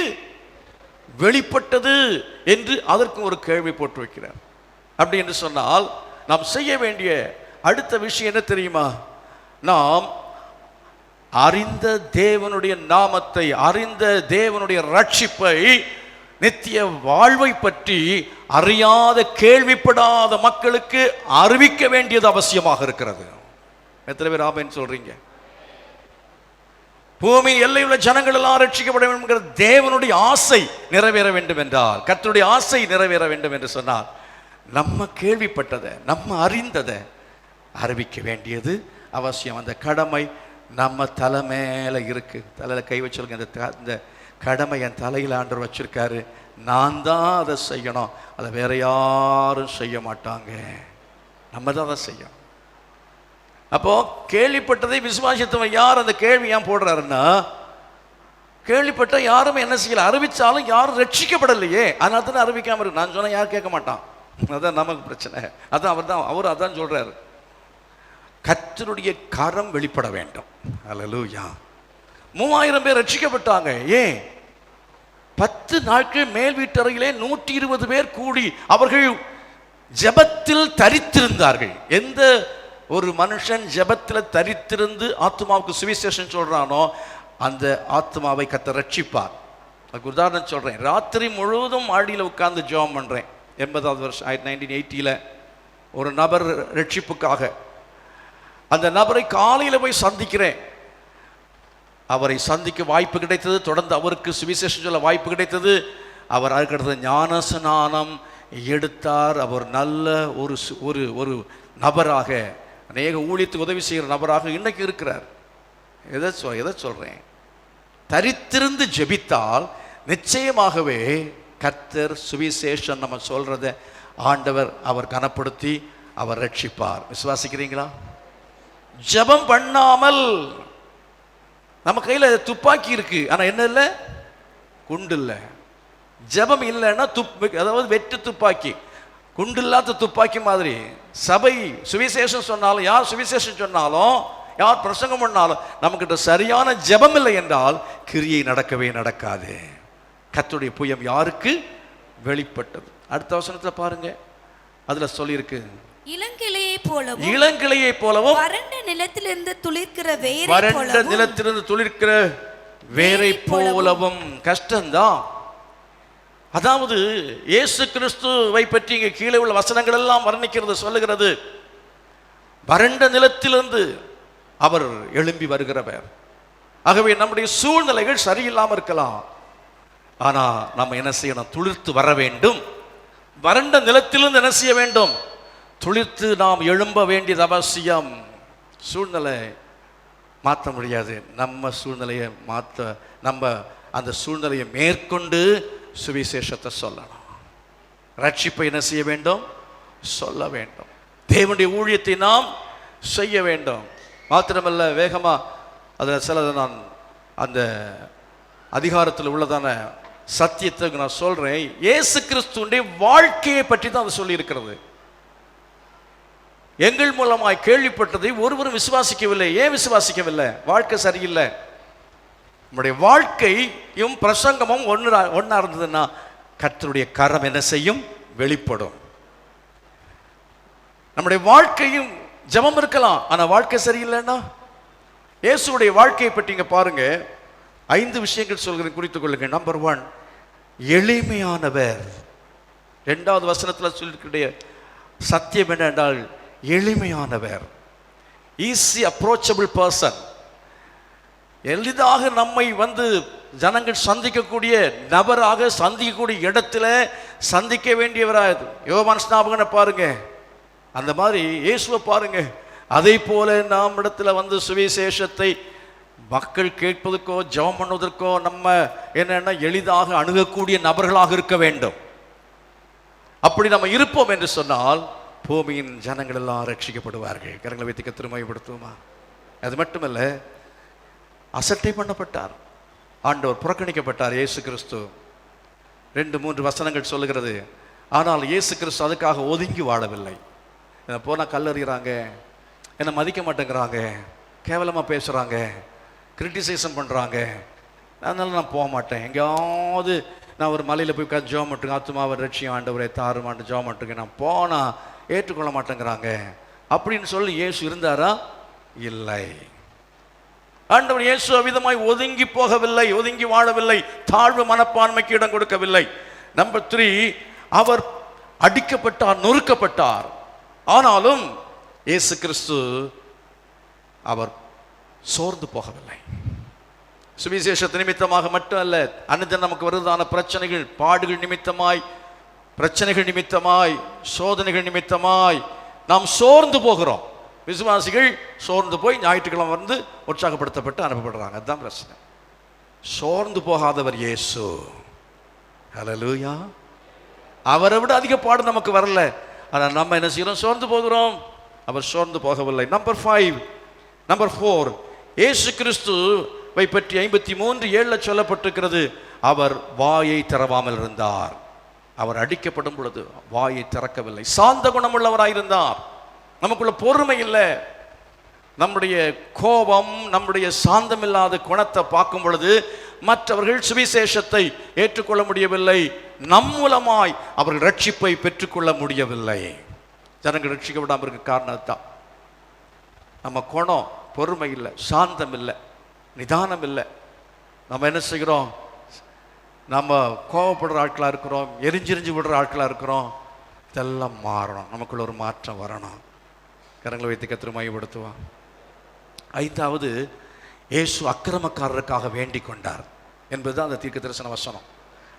Speaker 1: வெளிப்பட்டது என்று அதற்கு ஒரு கேள்வி போட்டு வைக்கிறார். அப்படி என்று சொன்னால் நாம் செய்ய வேண்டிய அடுத்த விஷயம் என்ன தெரியுமா? நாம் அறிந்த தேவனுடைய நாமத்தை, அறிந்த தேவனுடைய ரட்சிப்பை, நித்திய வாழ்வை பற்றி அறியாத கேள்விப்படாத மக்களுக்கு அறிவிக்க வேண்டியது அவசியமாக இருக்கிறது. எத்தனை பேர் ஆமென் சொல்றீங்க? பூமி எல்லை உள்ள ஜனங்கள் எல்லாம் ரட்சிக்கப்பட வேண்டும் என்கிற தேவனுடைய ஆசை நிறைவேற வேண்டும் என்றால், கர்த்தருடைய ஆசை நிறைவேற வேண்டும் என்று சொன்னால், நம்ம கேள்விப்பட்டதை, நம்ம அறிந்ததை அறிவிக்க வேண்டியது அவசியம். அந்த கடமை நம்ம தலை மேல இருக்கு. தலையில கை வச்சிருக்க, இந்த கடமை என் தலையில் ஆண்டவர் வச்சிருக்காரு, நான் தான் அதை செய்யணும், அதை வேற யாரும் செய்ய மாட்டாங்க, நம்ம தான் அதை செய்யணும். அப்போ கேள்விப்பட்டதை விசுவாசித்தவன் யார்? அந்த கேள்வி ஏன் போடுறாருன்னா, கேள்விப்பட்ட யாரும் என்ன செய்யல, அறிவிச்சாலும் யாரும் ரட்சிக்கப்படலையே, அதனால தான் அறிவிக்காம இருக்கு. நான் சொன்ன யாரும் கேட்க மாட்டான், அதான் நமக்கு பிரச்சனை. அதான் அவர் அதான் சொல்றாரு, கர்த்தருடைய கரம் வெளிப்பட வேண்டும். அல்லேலூயா. 3000 பேர் ரட்சிக்கப்பட்டாங்க. ஏன்? 10 நாட்கள் மேல் வீட்டறையிலே 120 பேர் கூடி அவர்கள் ஜெபத்தில் தரித்திருந்தார்கள். எந்த ஒரு மனுஷன் ஜெபத்தில் தரித்திருந்து ஆத்மாவுக்கு சுவிசேஷம் சொல்றானோ அந்த ஆத்மாவை கர்த்தர் ரட்சிப்பார். அதுக்கு உதாரணம் சொல்றேன். ராத்திரி முழுவதும் மாடியில் உட்கார்ந்து ஜெபம் பண்றேன். 80வது வருஷம் 1980 ஒரு நபர் ரட்சிப்புக்காக. அந்த நபரை காலையில் போய் சந்திக்கிறேன். அவரை சந்திக்க வாய்ப்பு கிடைத்தது. தொடர்ந்து அவருக்கு சுவிசேஷம் சொல்ல வாய்ப்பு கிடைத்தது. அவர் அதுக்கடுத்து ஞானஸ்நானம் எடுத்தார். அவர் நல்ல ஒரு நபராக, அநேக ஊழியத்துக்கு உதவி செய்கிற நபராக இன்னைக்கு இருக்கிறார். எதை சொல்றேன்? தரித்திருந்து ஜெபித்தால் நிச்சயமாகவே கர்த்தர் சுவிசேஷம் நம்ம சொல்றத ஆண்டவர் அவர் கனப்படுத்தி அவர் ரட்சிப்பார். விசுவாசிக்கிறீங்களா? ஜெபம் பண்ணாமல், நம்ம கையில துப்பாக்கி இருக்கு, ஆனா என்ன இல்லை? குண்டு இல்லை. ஜெபம் இல்லைன்னா அதாவது வெட்டு துப்பாக்கி, குண்டு இல்லாத துப்பாக்கி மாதிரி. சபை சுவிசேஷம் சொன்னாலும், யார் சுவிசேஷம் சொன்னாலும், யார் பிரசங்கம் பண்ணாலும், நமக்கிட்ட சரியான ஜெபம் இல்லை என்றால் கிரியை நடக்கவே நடக்காது. கர்த்தருடைய புயம் யாருக்கு வெளிப்பட்டது? அடுத்த வசனத்தை பாருங்க, அதுல சொல்லியிருக்கு, இளங்கிளையை போலவும் வறண்ட நிலத்திலிருந்து துளிர்க்கிற வேரை போலவும். கஷ்டம்தான். அதாவது இயேசு கிறிஸ்துவை பற்றி இங்கே கீழே உள்ள வசனங்கள் எல்லாம் வர்ணிக்கிறது, சொல்லுகிறது, வறண்ட நிலத்திலிருந்து அவர் எழும்பி வருகிறவர். ஆகவே நம்முடைய சூழ்நிலைகள் சரியில்லாமல் இருக்கலாம், ஆனா நம்ம என்ன செய்யணும்? துளிர்த்து வர வேண்டும். வறண்ட நிலத்திலிருந்து என்ன செய்ய வேண்டும்? துளிர்த்து நாம் எழும்ப வேண்டியது அவசியம். சூழ்நிலை மாற்ற முடியாது. நம்ம சூழ்நிலையை மாற்ற, நம்ம அந்த சூழ்நிலையை மேற்கொண்டு சுவிசேஷத்தை சொல்லணும். ரட்சிப்பை என்ன செய்ய வேண்டும்? சொல்ல வேண்டும். தேவனுடைய ஊழியத்தை நாம் செய்ய வேண்டும். மாத்திரமல்ல, வேகமா அதில் சிலதை நான் அந்த அதிகாரத்தில் உள்ளதான சத்தியத்தை நான் சொல்றேன். இயேசு கிறிஸ்துவினுடைய வாழ்க்கையை பற்றி தான் அது சொல்லி இருக்கிறது. எங்கள் மூலமாய் கேள்விப்பட்டதை ஒருவரும் விசுவாசிக்கவில்லை. ஏன் விசுவாசிக்கவில்லை? வாழ்க்கை சரியில்லை. நம்முடைய வாழ்க்கையும் பிரசங்கமும் ஒன்னா இருந்ததுன்னா கர்த்தருடைய கரம் என்ன செய்யும்? வெளிப்படும். நம்முடைய வாழ்க்கையும் ஜெபம் இருக்கலாம், ஆனா வாழ்க்கை சரியில்லைன்னா. இயேசுடைய வாழ்க்கையை பற்றி இங்க பாருங்க, 5 விஷயங்கள் சொல்கிறேன், குறித்துக் கொள்ளுங்க. நம்பர் 1, எளிமையானவர். 2வது வசனத்தில் சொல்லிருக்கிற சத்தியம் என்ன என்றால் எளிமையானவர். Easy approachable person. எளிதாக நம்மை ஜனங்கள் சந்திக்கக்கூடிய நபராக, சந்திக்கக்கூடிய இடத்துல சந்திக்க வேண்டியவராக. யோவான் ஸ்நாபகனை பாருங்க, அந்த மாதிரி இயேசுவை பாருங்க. அதே போல நாம் இடத்துல சுவிசேஷத்தை மக்கள் கேட்பதற்கோ ஜெபம் பண்ணுவதற்கோ நம்ம என்னன்னா எளிதாக அணுகக்கூடிய நபர்களாக இருக்க வேண்டும். அப்படி நம்ம இருப்போம் என்று சொன்னால் பூமியின் ஜனங்கள் எல்லாம் ரட்சிக்கப்படுவார்கள். கரங்களை வைத்து கர்த்தரை மகிமைப்படுத்துவோமா? அது மட்டுமல்ல, அசட்டை பண்ணப்பட்டார், ஆண்டவர் புறக்கணிக்கப்பட்டார் இயேசு கிறிஸ்து. 2-3 வசனங்கள் சொல்லுகிறது. ஆனால் இயேசு கிறிஸ்து அதுக்காக ஒதுங்கி வாழவில்லை. போனால் கல்லறிகிறாங்க, என்னை மதிக்க மாட்டேங்கிறாங்க, கேவலமாக பேசுகிறாங்க, கிரிட்டிசைசம் பண்ணுறாங்க, அதனால நான் போக மாட்டேன். எங்கேயாவது நான் ஒரு மலையில் போய் உட்காந்து ஜெபம் மட்டுங்க, ஆத்துமாவை ரட்சியம் ஆண்டவரை தாருமான்னு ஜெபம் மட்டுங்க, நான் போனால் ஏற்றுக்கொள்ள மாட்டேங்கிறாங்க அப்படின்னு சொல்லி இயேசு இருந்தாரா? இல்லை. ஆண்டவர் இயேசு அவ்விதமாய் ஒதுங்கி போகவில்லை, ஒதுங்கி வாழவில்லை, தாழ்வு மனப்பான்மைக்கு இடம் கொடுக்கவில்லை. நம்பர் 3, அவர் அடிக்கப்பட்டார், நொறுக்கப்பட்டார். ஆனாலும் இயேசு கிறிஸ்து அவர் சோர்ந்து போகவில்லை. சுவிசேஷத்து நிமித்தமாக மட்டும் அல்ல, அன்னைக்கு நமக்கு வருவதான பிரச்சனைகள், பாடுகள் நிமித்தமாய், பிரச்சனைகள் நிமித்தமாய், சோதனைகள் நிமித்தமாய் நாம் சோர்ந்து போகிறோம். விசுவாசிகள் சோர்ந்து போய் ஞாயிற்றுக்கிழமை உற்சாகப்படுத்தப்பட்டு அனுப்பப்படுறாங்க. அதுதான் பிரச்சனை. சோர்ந்து போகாதவர் இயேசு. ஹல்லேலூயா. அவரை விட அதிக பாடு நமக்கு வரல, ஆனால் நம்ம என்ன செய்யறோம்? சோர்ந்து போகிறோம். அவர் சோர்ந்து போகவில்லை. நம்பர் 4, இயேசு கிறிஸ்துவை பற்றி 53:7 சொல்லப்பட்டிருக்கிறது, அவர் வாயை திறவாமல் இருந்தார். அவர் அடிக்கப்படும் பொழுது வாயை திறக்கவில்லை. சாந்த குணமுள்ளவராயிருந்தார். நமக்குள்ள பொறுமை இல்லை. நம்முடைய கோபம், நம்முடைய சாந்தமில்லாத குணத்தை பார்க்கும் பொழுது மற்றவர்கள் சுவிசேஷத்தை ஏற்றுக்கொள்ள முடியவில்லை. நம் மூலமாய் அவர்கள் ரட்சிப்பை பெற்றுக்கொள்ள முடியவில்லை. ஜனங்கள் ரட்சிக்கப்படாமல் இருக்க காரணம் தான் நம்ம குணம், பொறுமை இல்லை, சாந்தம் இல்லை, நிதானம் இல்லை. நம்ம என்ன செய்கிறோம்? நம்ம கோபப்படுற ஆட்களாக இருக்கிறோம், எரிஞ்செரிஞ்சு விடுற ஆட்களாக இருக்கிறோம். இதெல்லாம் மாறணும். நமக்குள்ள ஒரு மாற்றம் வரணும். கரங்களை வைத்து கர்த்தரை மகிமைப்படுத்துவோம். 5வது, இயேசு அக்கிரமக்காரருக்காக வேண்டிக் கொண்டார் என்பதுதான் அந்த தீர்க்க தரிசன வசனம்.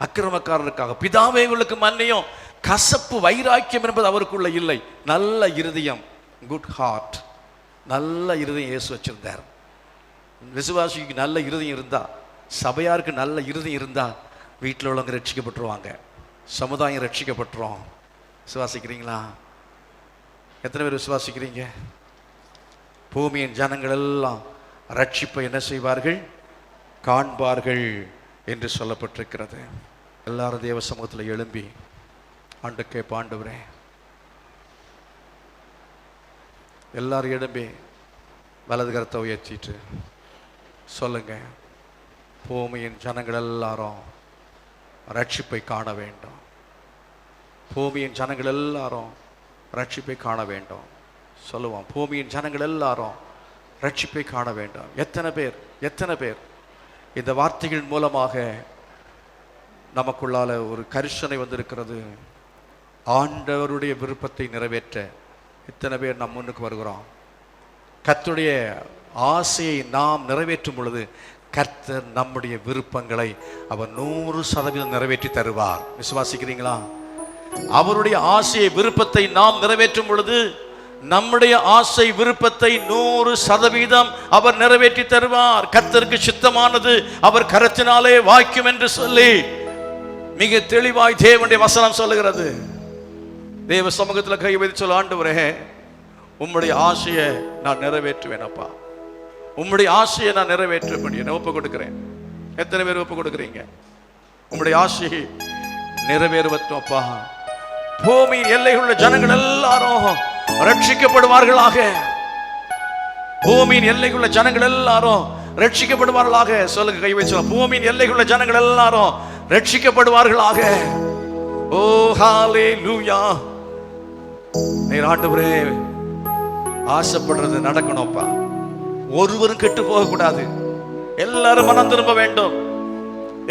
Speaker 1: அக்கிரமக்காரருக்காக, பிதாவே இவர்களுக்கு மன்னியும், கசப்பு வைராக்கியம் என்பது அவருக்குள்ள இல்லை. நல்ல இருதயம், குட் ஹார்ட், நல்ல இருதயம் இயேசு வச்சிருந்தார். விசுவாசிக்கு நல்ல இருதயம் இருந்தா, சபையாருக்கு நல்ல இருதயம் இருந்தா, வீட்டில் உள்ளவங்க ரட்சிக்கப்பட்டுருவாங்க, சமுதாயம் ரட்சிக்கப்பட்டுரும். விசுவாசிக்கிறீங்களா? எத்தனை பேர் விசுவாசிக்கிறீங்க? பூமியின் ஜனங்கள் எல்லாம் ரட்சிப்பை என்ன செய்வார்கள்? காண்பார்கள் என்று சொல்லப்பட்டிருக்கிறது. எல்லாரும் தேவ சமூகத்தில் எழும்பி ஆண்டு கேட்ப, ஆண்டவரே, எல்லாரும் எழும்பி வலது கரத்தை உயர்த்திட்டு சொல்லுங்க, பூமியின் ஜனங்கள் எல்லாரும் ரட்சிப்பை காண வேண்டும். பூமியின் ஜனங்கள் எல்லாரும் ரட்சிப்பை காண வேண்டும். சொல்லுவோம், பூமியின் ஜனங்கள் எல்லாரும் ரட்சிப்பை காண வேண்டும். எத்தனை பேர் இந்த வார்த்தைகள் மூலமாக நமக்குள்ளால ஒரு கரிசனை வந்திருக்கிறது. ஆண்டவருடைய விருப்பத்தை நிறைவேற்ற எத்தனை பேர் நம் முன்னுக்கு வருகிறோம்? கர்த்தருடைய ஆசையை நாம் நிறைவேற்றும் பொழுது கர்த்தர் நம்முடைய விருப்பங்களை அவர் 100% நிறைவேற்றி தருவார். விசுவாசிக்கிறீங்களா? அவருடைய ஆசையை விருப்பத்தை நாம் நிறைவேற்றும் பொழுது நம்முடைய ஆசை விருப்பத்தை 100% அவர் நிறைவேற்றி தருவார். கர்த்தருக்கு சித்தமானது அவர் கரத்தினாலே வாய்க்கும் என்று சொல்லி மிக தெளிவாய் தேவனுடைய வசனம் சொல்லுகிறது. தேவ சமூகத்தில் கை வைத்து சொல்ல, ஆண்டவரே உம்முடைய ஆசையை நான் நிறைவேற்றுவேன் அப்பா, உம்முடைய ஆசையை நான் நிறைவேற்ற முடியும் ஒப்பு கொடுக்கிறேன். எத்தனை பேர் ஒப்பு கொடுக்குறீங்க? உம்முடைய ஆசையை நிறைவேறுவட்டும் அப்பா. பூமியின் எல்லைகள் உள்ள ஜனங்கள் எல்லாரும் ரட்சிக்கப்படுவார்களாக. பூமியின் எல்லைகள் உள்ள ஜனங்கள் எல்லாரும் ரட்சிக்கப்படுவார்களாக. சொல்லுங்க, கை வச்சு. பூமியின் எல்லைகள் உள்ள ஜனங்கள் எல்லாரும் ரட்சிக்கப்படுவார்களாக. ஓ ஹalleluya. நீர் ஆண்டவரே ஆசைப்படுறது நடக்கணும்ப்பா. ஒருவரும் கெட்டு போக கூடாது. எல்லாரும் மனம் திரும்ப வேண்டும்.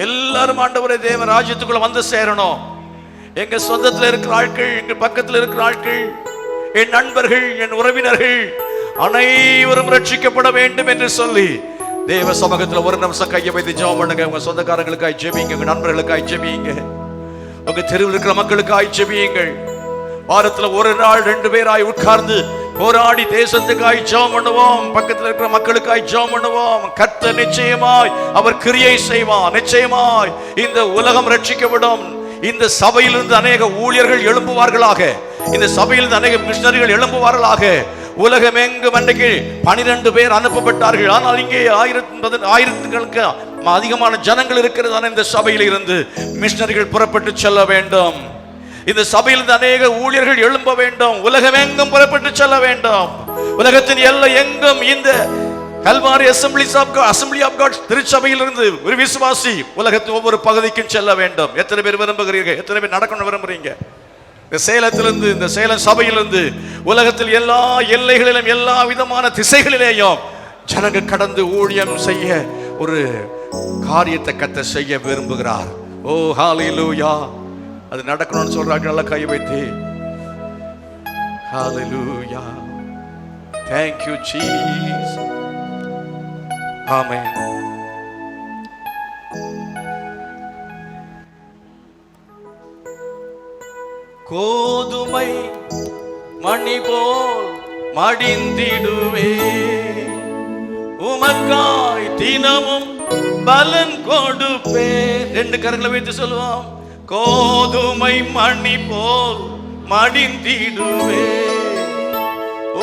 Speaker 1: எல்லாரும் ஆண்டவரே தேவ ராஜ்யத்துக்குள்ள வந்து சேரணும். எங்க சொந்தத்தில் இருக்கிற ஆட்கள், எங்க பக்கத்தில் இருக்கிற ஆட்கள், என் நண்பர்கள், என் உறவினர்கள் அனைவரும் ரட்சிக்கப்பட வேண்டும் என்று சொல்லி தேவ சமூகத்தில் ஒரு நிமிஷம் கையை வைத்து ஜெபம் பண்ணுங்க. உங்க சொந்தக்காரங்களுக்காய் ஜெபிங்க, உங்க நண்பர்களுக்காய் ஜெபிங்க, உங்க தெருவில் இருக்கிற மக்களுக்காய் ஜெபியுங்கள். வாரத்தில் ஒரு நாள் 2 பேராய் உட்கார்ந்து போராடி தேசத்துக்காய் ஜெபம் பண்ணுவோம். பக்கத்தில் இருக்கிற மக்களுக்காய் ஜெபம் பண்ணுவோம். கர்த்தர் நிச்சயமாய் அவர் கிரியை செய்வார். நிச்சயமாய் இந்த உலகம் ரட்சிக்கப்படும். இந்த சபையிலிருந்து அநேக ஊழியர்கள் எழும்புவார்களாக. இந்த சபையிலிருந்து அநேக மிஷனரிகள் எழும்புவார்களாக. உலகம் எங்கும் அன்றைக்கு 12 பேர் அனுப்பப்பட்டார்கள். ஆனால் இங்கே ஆயிரத்துக்கு அதிகமான ஜனங்கள் இருக்கிறதான இந்த சபையில் இருந்து மிஷனரிகள் புறப்பட்டு செல்ல வேண்டும். இந்த சபையிலிருந்து அநேக ஊழியர்கள் எழும்ப வேண்டும். உலகம் எங்கும் புறப்பட்டு செல்ல வேண்டும். உலகத்தின் எல்லை எங்கும் இந்த கல்வாரி அசம்பிளி ஆஃப் காட் திருச்சபையிலிருந்து ஒரு விசுவாசி உலகத்தின் ஒவ்வொரு பகுதிக்கும் செல்ல வேண்டும். எத்தனை பேர் விரும்புகிறீர்கள்? எத்தனை பேர் நடக்கணும் விரும்புறீங்க? இந்த சேலத்திலிருந்து, இந்த சேலம் சபையிலிருந்து உலகத்தில் எல்லா எல்லைகளிலும் எல்லா விதமான திசைகளிலேயும் ஜனங்க கடந்து ஊழியம் செய்ய ஒரு காரியத்தை கர்த்தர் செய்ய விரும்புகிறார். ஓ ஹalleluya. அது நடக்கணும்னு சொல்றாங்க. நல்லா கை வைத்து ஹalleluya. Thank you Jesus. Amen. கோதுமை மணி போல் மடிந்திடுவே, உமக்காய் தினமும் பலன் கொடுப்பே. 2 கரங்களை வைத்து சொல்லுவோம். கோதுமை மணி போல் மடிந்திடுவே,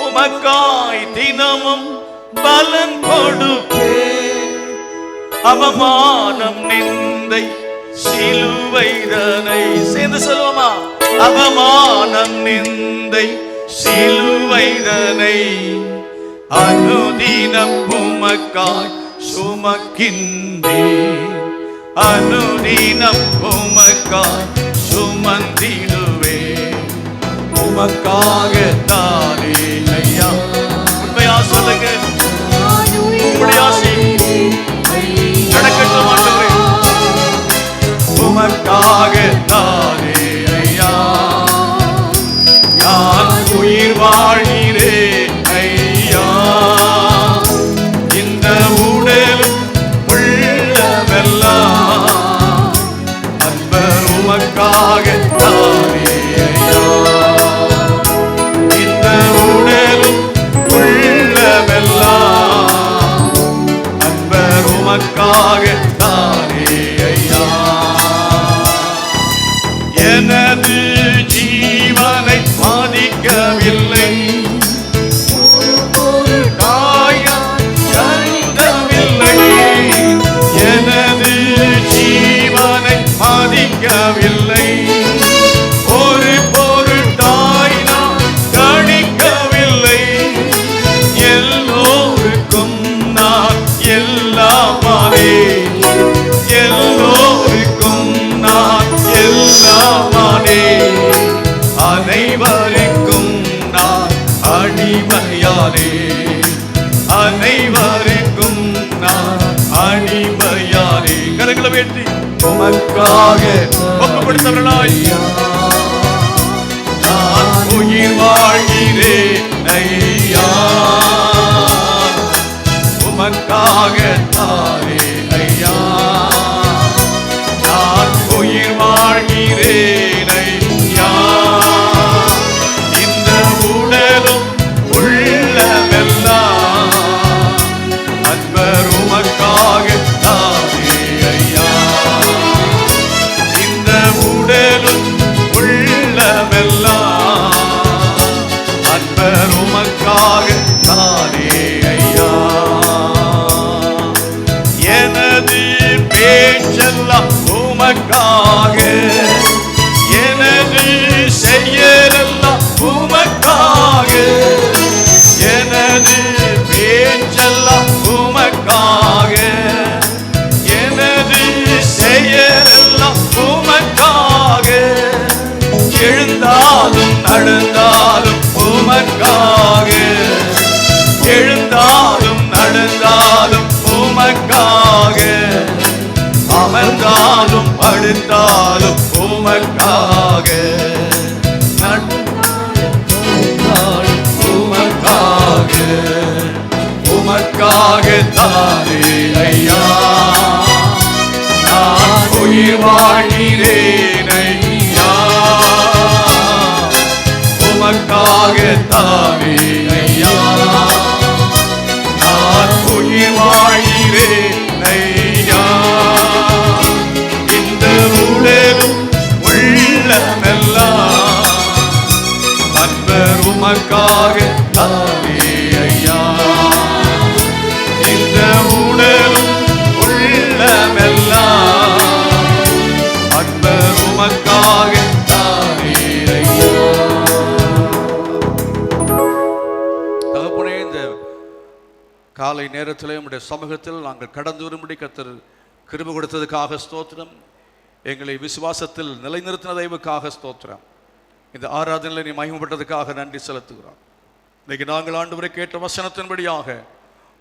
Speaker 1: உமக்காய் தினமும் பலன் கொடுப்பே. அவமானம் நிந்தை சிலுவைதனை சேர்ந்து சொல்லுவோமா? அவமானம் நிந்தை சிலுவைதனை அனுதினம் உமக்காய் சுமக்கின்றே, அனுதினம் உமக்காய் சுமந்திடுவே. உமக்காக தானே ஐயா. உண்மையா சொல்லுங்க. உங்களுடைய ஆசை நடக்கட்டும் ஆண்டவரே. உமக்காக தானே ஐயா நான் உயிர் வாழ்கிறேன் ஐயா. இந்த உடல் உள்ளவெல்லாம் அன்பர் உமக்காக தானே ஐயா. இந்த உடல் உள்ளவெல்லாம் அன்பர் உமக்காக தானே ஐயா. எனது ஜீவனை பாதிக்கவில்லை, காயம் கருதவில்லை. எனது ஜீவனை பாதிக்கவில்லை, ஒரு பொருட்டாய் நான் கணிக்கவில்லை. எல்லோருக்கும் நான் எல்லாமே, எல்லோருக்கும் நான் எல்லாமே. அனைவருக்கும் நான் அடிமையானே, அனைவருக்கும் நான் அடிமையானே. கரங்களை வேண்டி உமக்காக ஒப்புப்படுத்தவர்களாய் நான் உயிர் வாழ்கிறேன் ஐயா. உமக்காக தானே
Speaker 3: வாழ்கிறேனையா. இந்த உடலும் உள்ளமெல்லாம் அன்பர் உமக்காக தானே ஐயா. இந்த உடலும் உள்ளமெல்லாம் அன்பர் உமக்காக தானே ஐயா. எனது பேச்செல்லாம் உமக்காக, எனது செயலெல்லாம் உமக்காக, எனது பேச்செல்லாம் உமக்காக, எனது செயலெல்லாம் உமக்காக, எழுந்தாலும் நடந்தாலும் உமக்காக, எழுந்தாலும் நடந்தாலும் உமக்காக, அமர்ந்தாலும் படுத்தாலும் உமக்காக, நடந்தாலும் உமக்காக, உமக்காக தானே ஐயா. நான் உயிர் வாழ்கிறேன் ஐயா. உமக்காக தானே ஐயா. நான் உயிர் வாழ்கிறேன் ஐயா. இந்த உடலும் உள்ளமெல்லாம் அன்பர் உமக்காக தானே ஐயா. இந்த உடலும் உள்ளமெல்லாம் அன்பர் உமக்காக தானே ஐயா.
Speaker 1: தகப்பனே, இந்த காலை நேரத்தில் உம்முடைய சமூகத்தில் நாங்கள் கடந்து வரும்படி கர்த்தர் கிருபை கொடுத்ததுக்காக ஸ்தோத்திரம். எங்களை விசுவாசத்தில் நிலைநிறுத்தின தயவுக்காக ஸ்தோத்திரம். இந்த ஆராதனையில் நீ மகிமைப்பட்டதுக்காக நன்றி செலுத்துகிறோம். இன்னைக்கு நாங்கள் ஆண்டவரை கேட்ட வசனத்தின்படியாக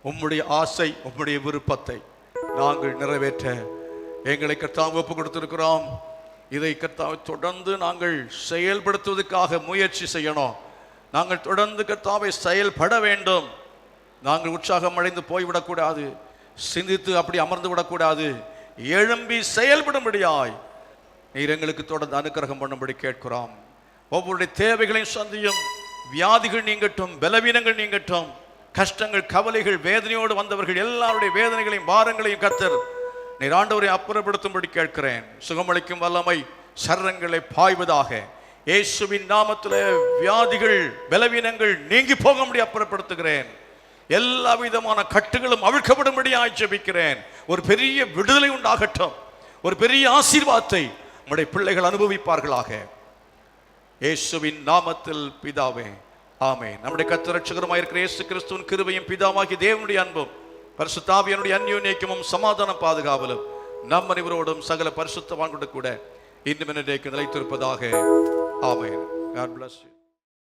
Speaker 1: உம்முடைய ஆசை, உம்முடைய விருப்பத்தை நாங்கள் நிறைவேற்ற எங்களை கர்த்தாவை ஒப்பு கொடுத்திருக்கிறோம். இதை கர்த்தாவை தொடர்ந்து நாங்கள் செயல்படுத்துவதற்காக முயற்சி செய்யணும். நாங்கள் தொடர்ந்து கர்த்தாவை செயல்பட வேண்டும். நாங்கள் உற்சாகம் அடைந்து போய்விடக்கூடாது, சிந்தித்து அப்படி அமர்ந்து விடக்கூடாது. எழும்பி செயல்படும்படியாய் நீர் எங்களுக்கு தொடர்ந்து அனுக்கிரகம் பண்ணும்படி கேட்கிறோம். ஒவ்வொருடைய தேவைகளையும் சந்தியும். வியாதிகள் நீங்கட்டும், பலவீனங்கள் நீங்கட்டும், கஷ்டங்கள், கவலைகள், வேதனையோடு வந்தவர்கள் எல்லாருடைய வேதனைகளையும் பாரங்களையும் கர்த்தர் நீர் ஆண்டவரை அப்புறப்படுத்தும்படி கேட்கிறேன். சுகமளிக்கும் வல்லமை சரங்களை பாய்வதாக. இயேசுவின் நாமத்திலே வியாதிகள், பலவீனங்கள் நீங்கி போகும்படி அப்புறப்படுத்துகிறேன். எல்லா விதமான கட்டுகளும் அவிழ்க்கப்படும்படியாய் ஜெபிக்கிறேன். ஒரு பெரிய விடுதலை உண்டாகட்டும். ஒரு பெரிய ஆசீர்வாதத்தை நம்முடைய பிள்ளைகள் அனுபவிப்பார்களாக. இயேசுவின் நாமத்தில் பிதாவே, ஆமென். நம்முடைய கர்த்தர் இரட்சகருமாய் இருக்கிற இயேசு கிறிஸ்துவின் கிருபையும் பிதாவாகிய தேவனுடைய அன்பும் பரிசுத்த ஆவியானுடைய அந்யோன்யமும் சமாதான பாதுகாவலும் நம் அனைவரோடும் சகல பரிசுத்தவான்களோடு கூட இன்னும் நிலைத்திருப்பதாக. ஆமென். God bless you.